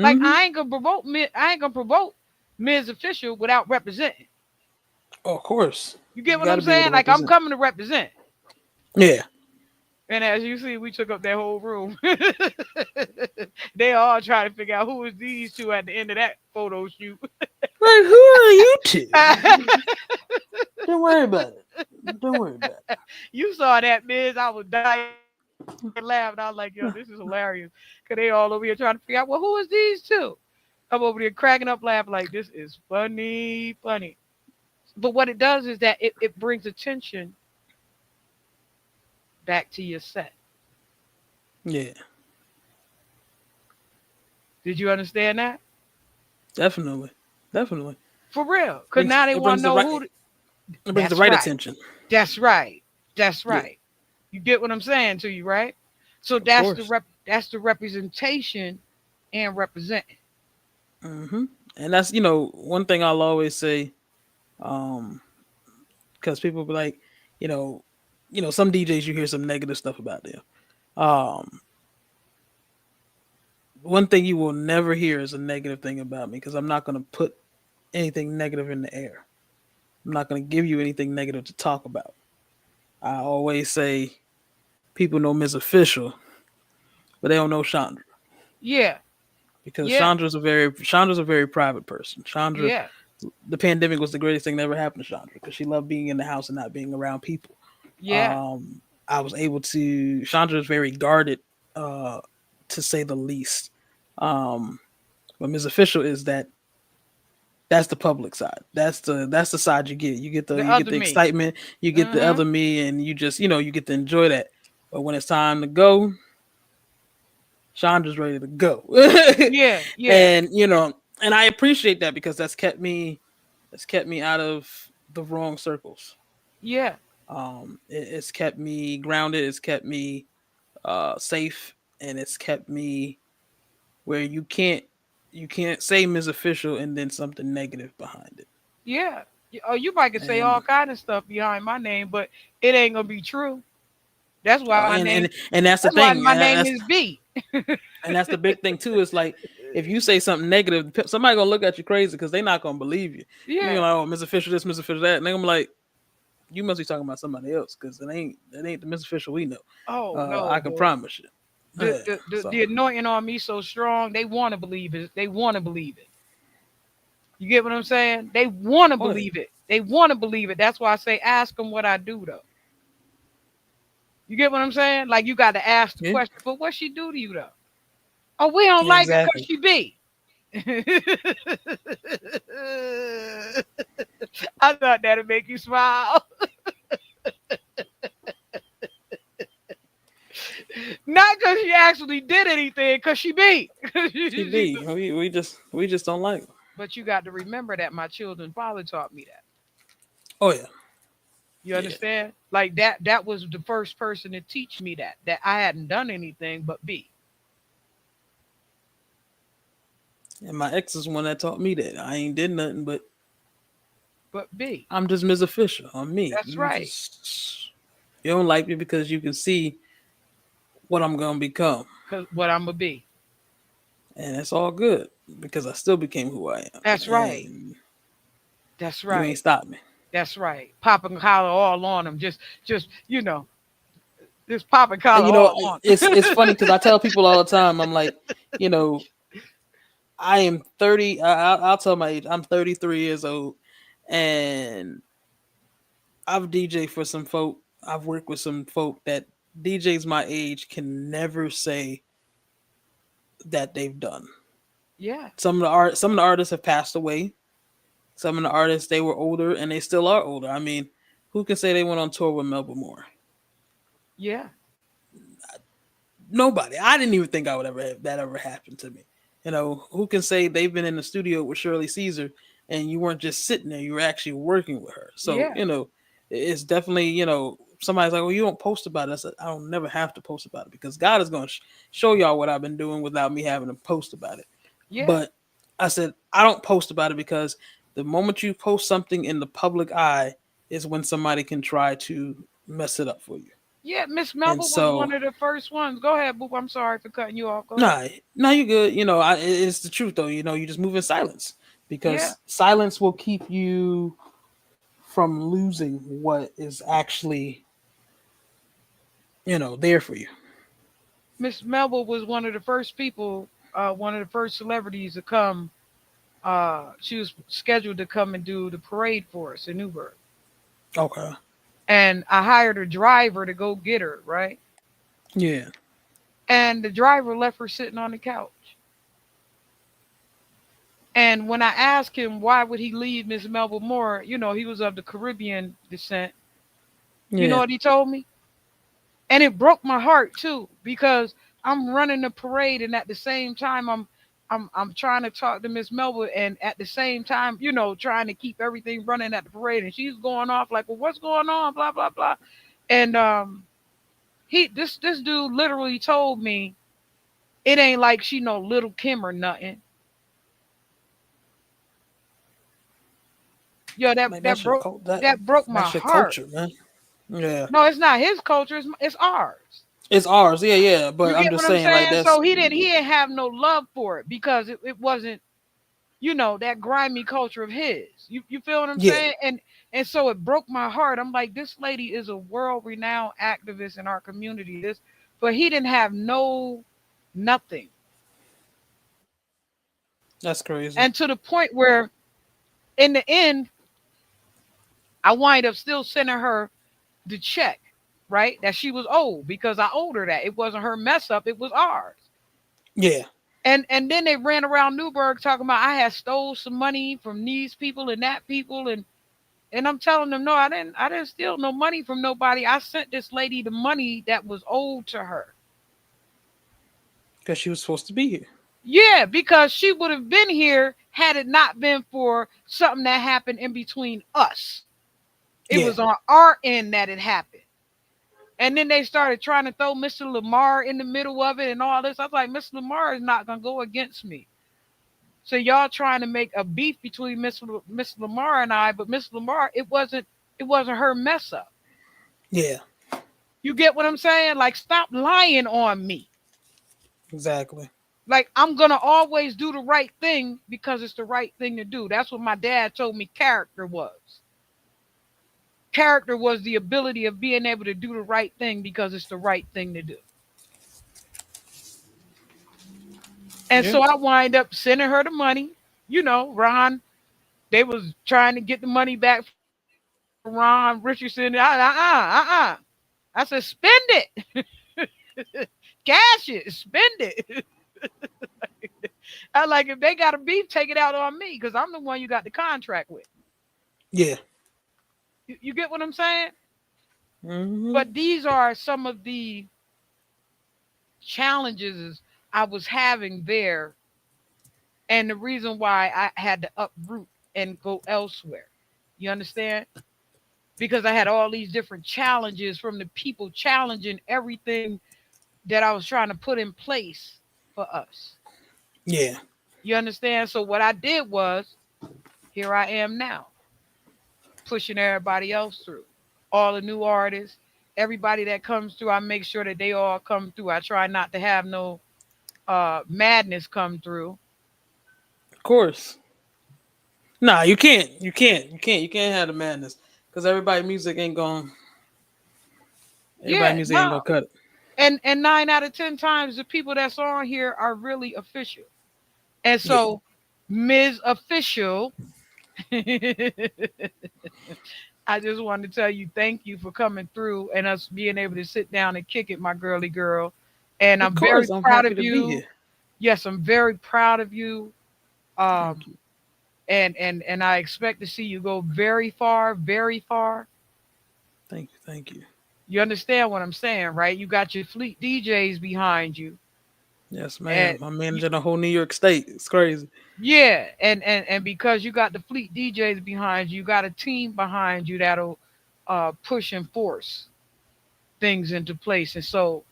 Like Mm-hmm. I ain't gonna promote Ms. Official without representing. Of course. You You get what got I'm to be able to saying? Like I'm represent. coming to represent. Yeah. And as you see, we took up that whole room. They all try to figure out who is these two at the end of that photo shoot. Like, who are you two? Don't worry about it. Don't worry about it. You saw that, Miz. I was dying laughing. I was like, yo, this is hilarious. Cause they all over here trying to figure out, well, who is these two? I'm over there cracking up laughing like this is funny, funny. But what it does is that it brings attention back to your set. Yeah. Did you understand that? Definitely. Definitely. For real. Cause Brings now they it want brings to the know right who. it brings the That's right right. attention. That's right. That's Yeah. right. You get what I'm saying to you, right? So Of course. that's the representation and representing. Mm-hmm. And that's one thing I'll always say, um, because people be like, you know, some DJs you hear some negative stuff about them. Um, One thing you will never hear is a negative thing about me because I'm not going to put anything negative in the air. I'm not going to give you anything negative to talk about. I always say people know Ms. Official, but they don't know Chandra Yeah. because Yeah. Chandra's a very private person. Chandra, Yeah. the pandemic was the greatest thing that ever happened to Chandra because she loved being in the house and not being around people. Yeah. Um, I was able to. Chandra is very guarded, uh, to say the least. Um, but Ms. Official is that. That's the public side. That's the side you get. The You get other the me. excitement. You get the Mm-hmm. other me, and you just you get to enjoy that. But when it's time to go, Chandra's ready to go. Yeah. Yeah. And and I appreciate that because that's kept me out of the wrong circles. Yeah. It's kept me grounded. It's kept me safe, and it's kept me where you can't say Ms. Official and then something negative behind it. Yeah. Oh, you might could say all And kind of stuff behind my name, but it ain't gonna be true. That's why my and name. and and that's the That's why thing. my name is B. And that's the big thing too. Is like if you say something negative, somebody gonna look at you crazy because they're not gonna believe you. You're Yeah. like, oh, Ms. Official this, Ms. Official that, and they're gonna be like, you must be talking about somebody else because it ain't the Ms. Official we know. Oh no, I can boy. promise you. The, Yeah. the the So the anointing on me so strong. They want to believe it. They want to believe it. You get what I'm saying? They want to oh yeah. believe it. They want to believe it. That's why I say ask them what I do though. You get what I'm saying? Like you got to ask the Yeah. question. But what she do to you though? Oh, we don't Yeah, like her because exactly. she be. I thought that'd make you smile. Not because she actually did anything, because she be. TB, we just don't like. Her. But you got to remember that my children father taught me that. Oh yeah. You Yeah. understand? Like that was the first person to teach me that I hadn't done anything but be. And my ex is one that taught me that I ain't did nothing but But be. I'm just Ms. Official. I'm me. That's right. You don't like me because you can see what I'm gonna become. Cause what I'm gonna be. And it's all good because I still became who I am. That's right. And That's you ain't right. stopped me. That's right. Popping collar all on them. Just just popping collar You know, all on. it's funny because I tell people all the time, I'm like, you know, I am 30. I'll tell my age. I'm 33 years old, and I've DJ for some folk. I've worked with some folk that DJs my age can never say that they've done. Yeah. Some of the artists have passed away. Some of the artists, they were older and they still are older. I mean, who can say they went on tour with Melba Moore? Yeah. Nobody. I didn't even think I would ever have that ever happen to me. You know, who can say they've been in the studio with Shirley Caesar and you weren't just sitting there, you were actually working with her. So, Yeah. you know, it's definitely, you know, somebody's like, well, you don't post about it. I said, I don't never have to post about it because God is going to show y'all what I've been doing without me having to post about it. Yeah. But I said, I don't post about it because the moment you post something in the public eye is when somebody can try to mess it up for you. Yeah. Miss And Melba was one so, of the first ones. Go ahead, Boop. I'm sorry for cutting you off. Go ahead. nah, you good. You know, it's the truth though. You know, you just move in silence Yeah. because silence will keep you from losing what is actually, you know, there for you. Miss Melba was one of the first people, one of the first celebrities to come. She was scheduled to come and do the parade for us in Newburgh. Okay. And I hired a driver to go get her, right? Yeah. And the driver left her sitting on the couch. And when I asked him why would he leave Miss Melba Moore, he was of the Caribbean descent. You know Yeah. what he told me? And it broke my heart too, because I'm running the parade and at the same time I'm trying to talk to Miss Melba and at the same time, trying to keep everything running at the parade and she's going off like, well, what's going on? Blah blah blah. And this dude literally told me it ain't like she no little Kim or nothing. Yo, that Like that that's your broke cult. That that broke my that's your heart. culture, man. Yeah. No, it's not his culture, it's ours. It's ours. Yeah, yeah. But You I'm get just what I'm saying, like saying? that's So he didn't have no love for it because it wasn't, that grimy culture of his. You feel what I'm yeah, saying? And so it broke my heart. I'm like, this lady is a world renowned activist in our community. But he didn't have no nothing. that's crazy. And to the point where in the end, I wind up still sending her the check, right? That she was owed because I owed her that. It wasn't her mess up, it was ours. Yeah. And then they ran around Newburgh talking about I had stole some money from these people and that people and I'm telling them no, I didn't steal no money from nobody. I sent this lady the money that was owed to her. Because she was supposed to be here. Yeah, because she would have been here had it not been for something that happened in between us. It Yeah. was on our end that it happened. And then they started trying to throw Mr. Lamar in the middle of it and all this. I was like, Mr. Lamar is not gonna go against me. So y'all trying to make a beef between Miss Lamar and I, but Miss Lamar, it wasn't her mess up. Yeah. You get what I'm saying? Like, stop lying on me. Exactly. Like, I'm gonna always do the right thing because it's the right thing to do. That's what my dad told me character was. Character was the ability of being able to do the right thing because it's the right thing to do. And Yeah. so I wind up sending her the money. Ron, they was trying to get the money back from Ron Richardson. I said, spend it. Cash it. Spend it. I like if they got a beef, take it out on me because I'm the one you got the contract with. Yeah. You get what I'm saying? Mm-hmm. But these are some of the challenges I was having there and the reason why I had to uproot and go elsewhere. You understand? Because I had all these different challenges from the people challenging everything that I was trying to put in place for us. Yeah. You understand? So what I did was, here I am now, pushing everybody else through. All the new artists, everybody that comes through, I make sure that they all come through. I try not to have no madness come through. Of course. Nah, you can't. You can't. You can't. You can't have the madness. because everybody music ain't going. Everybody Yeah, music ain't no. gonna cut it. And 9 out of 10 times the people that's on here are really official. And Yeah, so Ms. Official, I just wanted to tell you thank you for coming through and us being able to sit down and kick it, my girly girl. And of I'm very course. I'm proud happy of to be you. here. Yes, I'm very proud of you. Thank Um, you. and I expect to see you go very far, very far. Thank you. Thank you. You understand what I'm saying, right? You got your fleet DJs behind you. Yes, And ma'am. I'm managing the whole New York State. It's crazy. yeah, and because you got the fleet DJs behind you, you got a team behind you that'll push and force things into place. And so,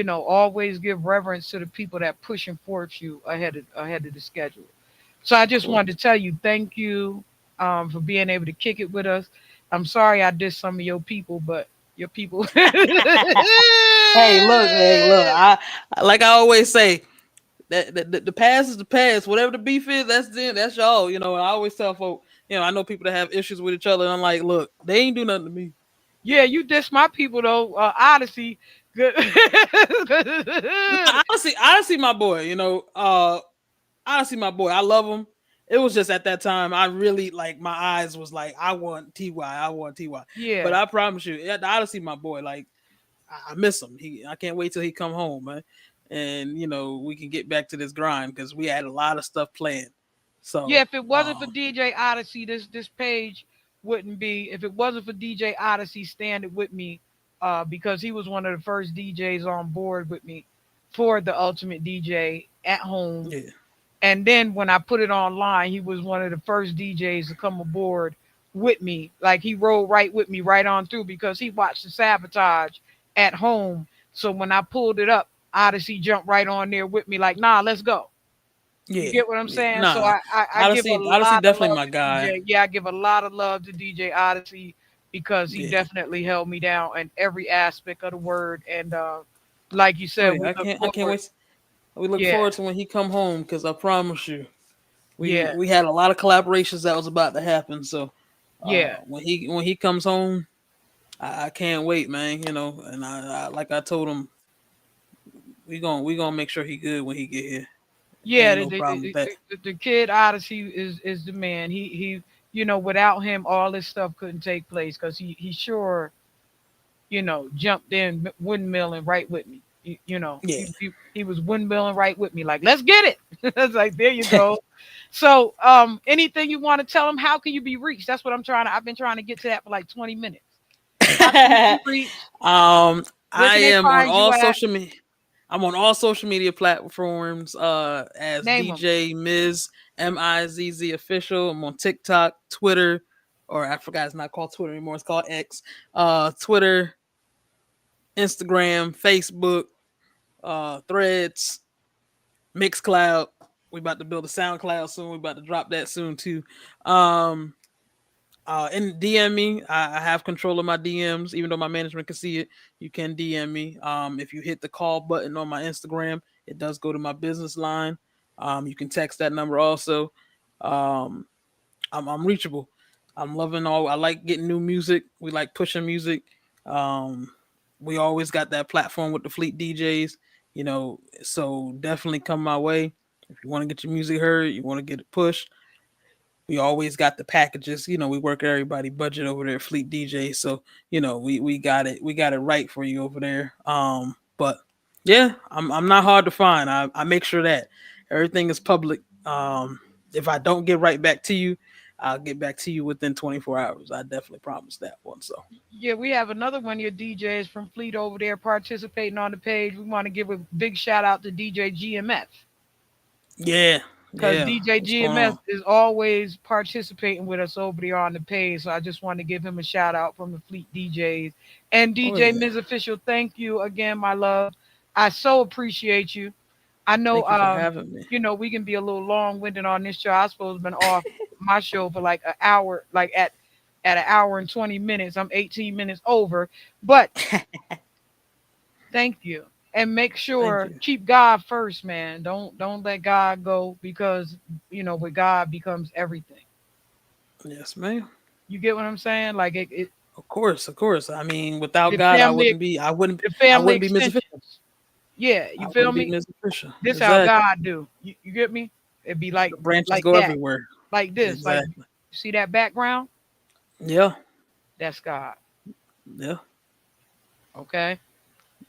always give reverence to the people that push and force you ahead of the schedule. So I Of just course. wanted to tell you thank you for being able to kick it with us. I'm sorry I did some of your people, but your people. Hey, look. Hey, look. Like I always say. The past is the past. Whatever the beef is, that's them. That's y'all. And I always tell folk. I know people that have issues with each other. And I'm like, look, they ain't do nothing to me. Yeah, you diss my people though. Odyssey, good. Nah, honestly, my boy. Honestly, my boy. I love him. It was just at that time I really like my eyes was like I want Ty. I want Ty. But Yeah, I promise you, honestly, my boy. Like I miss him. I can't wait till he come home, man. And we can get back to this grind because we had a lot of stuff planned. yeah. So If it wasn't for DJ Odyssey, this page wouldn't be. If it wasn't for DJ Odyssey standing with me, because he was one of the first DJs on board with me for the Ultimate DJ at home. yeah, And then when I put it online, he was one of the first DJs to come aboard with me. Like he rolled right with me right on through because he watched the sabotage at home. So when I pulled it up, Odyssey jumped right on there with me, like, nah, let's go. You yeah, get what I'm yeah. saying? So Nah, I give a Odyssey lot of definitely love my to guy. DJ. Yeah, I give a lot of love to DJ Odyssey because he Yeah. definitely held me down in every aspect of the word. And like you Oh said, yeah, we look I can't forward. wait. We look Yeah, forward to when he come home because I promise you, we yeah, we had a lot of collaborations that was about to happen. So yeah. when he comes home, I can't wait, man. And I like I told him, we gonna make sure he good when he get here. Yeah, Ain't the, no the, problem with the, that. the kid Odyssey is the man. Without him, all this stuff couldn't take place because he sure, jumped in windmilling right with me. Yeah. He was windmilling right with me, like, let's get it. It's like, there you go. So, anything you want to tell him, how can you be reached? That's what I've been trying to get to that for like 20 minutes. How can you be reached? um, Where I can they am on find you all at? social media. I'm on all social media platforms as Name them. DJ Miz MIZZ official. I'm on TikTok, Twitter, or I forgot it's not called Twitter anymore. It's called X. Twitter, Instagram, Facebook, Threads, Mixcloud. We about to build a SoundCloud soon. We about to drop that soon too. Um, and DM me. I have control of my DMs, even though my management can see it. You can DM me. If you hit the call button on my Instagram, it does go to my business line. You can text that number also. Um, I'm reachable. I'm loving all. I like getting new music. We like pushing music. Um, we always got that platform with the Fleet DJs. So definitely come my way if you want to get your music heard. You want to get it pushed. We always got the packages. We work everybody budget over there, Fleet DJ. So we got it. We got it right for you over there. But yeah, I'm not hard to find. I make sure that everything is public. If I don't get right back to you, I'll get back to you within 24 hours. I definitely promise that one. So Yeah, we have another one of your DJs from Fleet over there participating on the page. We want to give a big shout out to DJ GMS yeah, because yeah. DJ What's going GMS on? is always participating with us over there on the page. So I just want to give him a shout out from the Fleet DJs. And Oh DJ yeah. Ms. Official, thank you again, my love. I so appreciate you. I know, Thank you for having me. we can be a little long winded on this show. I suppose been off my show for like an hour, like at an hour and 20 minutes. I'm 18 minutes over, but thank you. And make Thank sure you. keep God first, man. Don't let God go because with God becomes everything. Yes, ma'am. You get what I'm saying? Like it Of course, of course. I mean, without the God, family the I family wouldn't be Mr. Fisher. extensions. Yeah, I you feel wouldn't be me? Mr. Fisher. This how Exactly. God do. You get me? It'd be The branches like go that, everywhere. like this, like Exactly. see that background? Yeah. That's God. Yeah. Okay.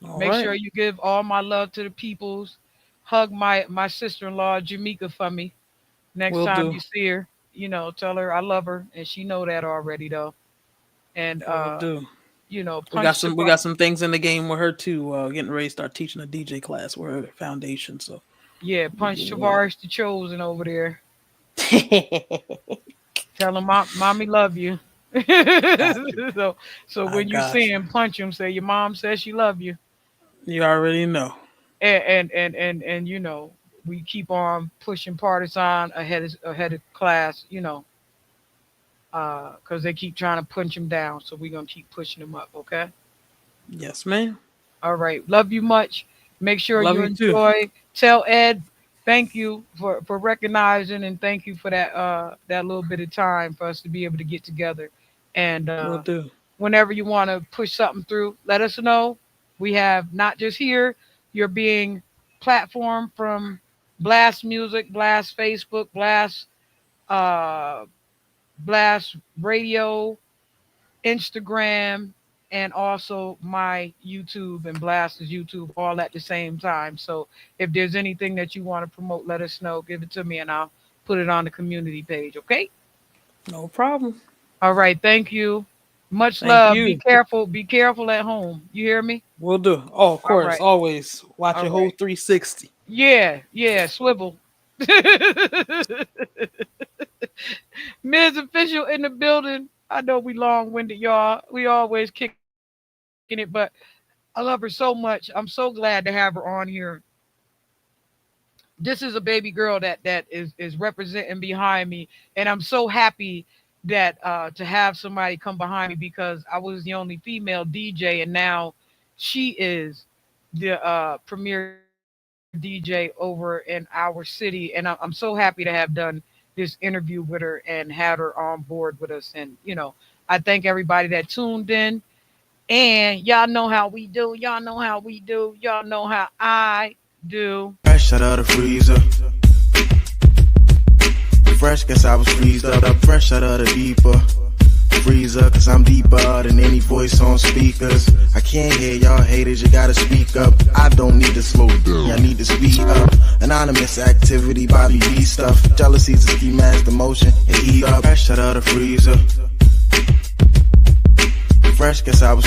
All Make right. sure you give all my love to the peoples. Hug my sister-in-law Jamaica for me next Will time do. you see her. Tell her I love her, and she know that already though. And Will do. punch the We got some things in the game with her too. Getting ready to start teaching a DJ class with her foundation. So yeah, punch yeah. Tavares the chosen over there. Tell him, mommy love you. Got you. so I when you got see you. him, punch him. Say your mom says she love you. You already know. And we keep on pushing partisan ahead of class. Because they keep trying to punch him down. So we're gonna keep pushing him up. Okay. Yes, ma'am. All right. Love you much. Make I sure love you you too. enjoy. Tell Ed thank you for recognizing, and thank you for that little bit of time for us to be able to get together. And Will do. whenever you want to push something through, let us know. We have not just here, you're being platformed from Blast Music, Blast Facebook, uh, Blast Radio, Instagram, and also my YouTube and Blast's YouTube all at the same time. So if there's anything that you want to promote, let us know. Give it to me and I'll put it on the community page. Okay. No problem. All right. Thank you. Much Thank love. Be you. careful. Be careful at home. You hear me? Will do. Oh, of All course. right. Always watch All your whole right. 360. Yeah. Yeah. Swivel. Ms. Official in the building. I know we long winded, y'all. We always kicking it, but I love her so much. I'm so glad to have her on here. This is a baby girl that is representing behind me, and I'm so happy that to have somebody come behind me because I was the only female DJ, and now she is the premier DJ over in our city, and I'm so happy to have done this interview with her and had her on board with us. And I thank everybody that tuned in. And y'all know how we do. Y'all know how we do. Y'all know how I do. Fresh out of the freezer. Fresh, guess I was freezed up. Fresh out of the deeper freezer, cause I'm deeper than any voice on speakers. I can't hear y'all haters, you gotta speak up. I don't need to slow down, I need to speed up. Anonymous activity, Bobby B stuff. Jealousy's a ski mask, the motion, and heat up. Fresh out of the freezer. Fresh, guess I was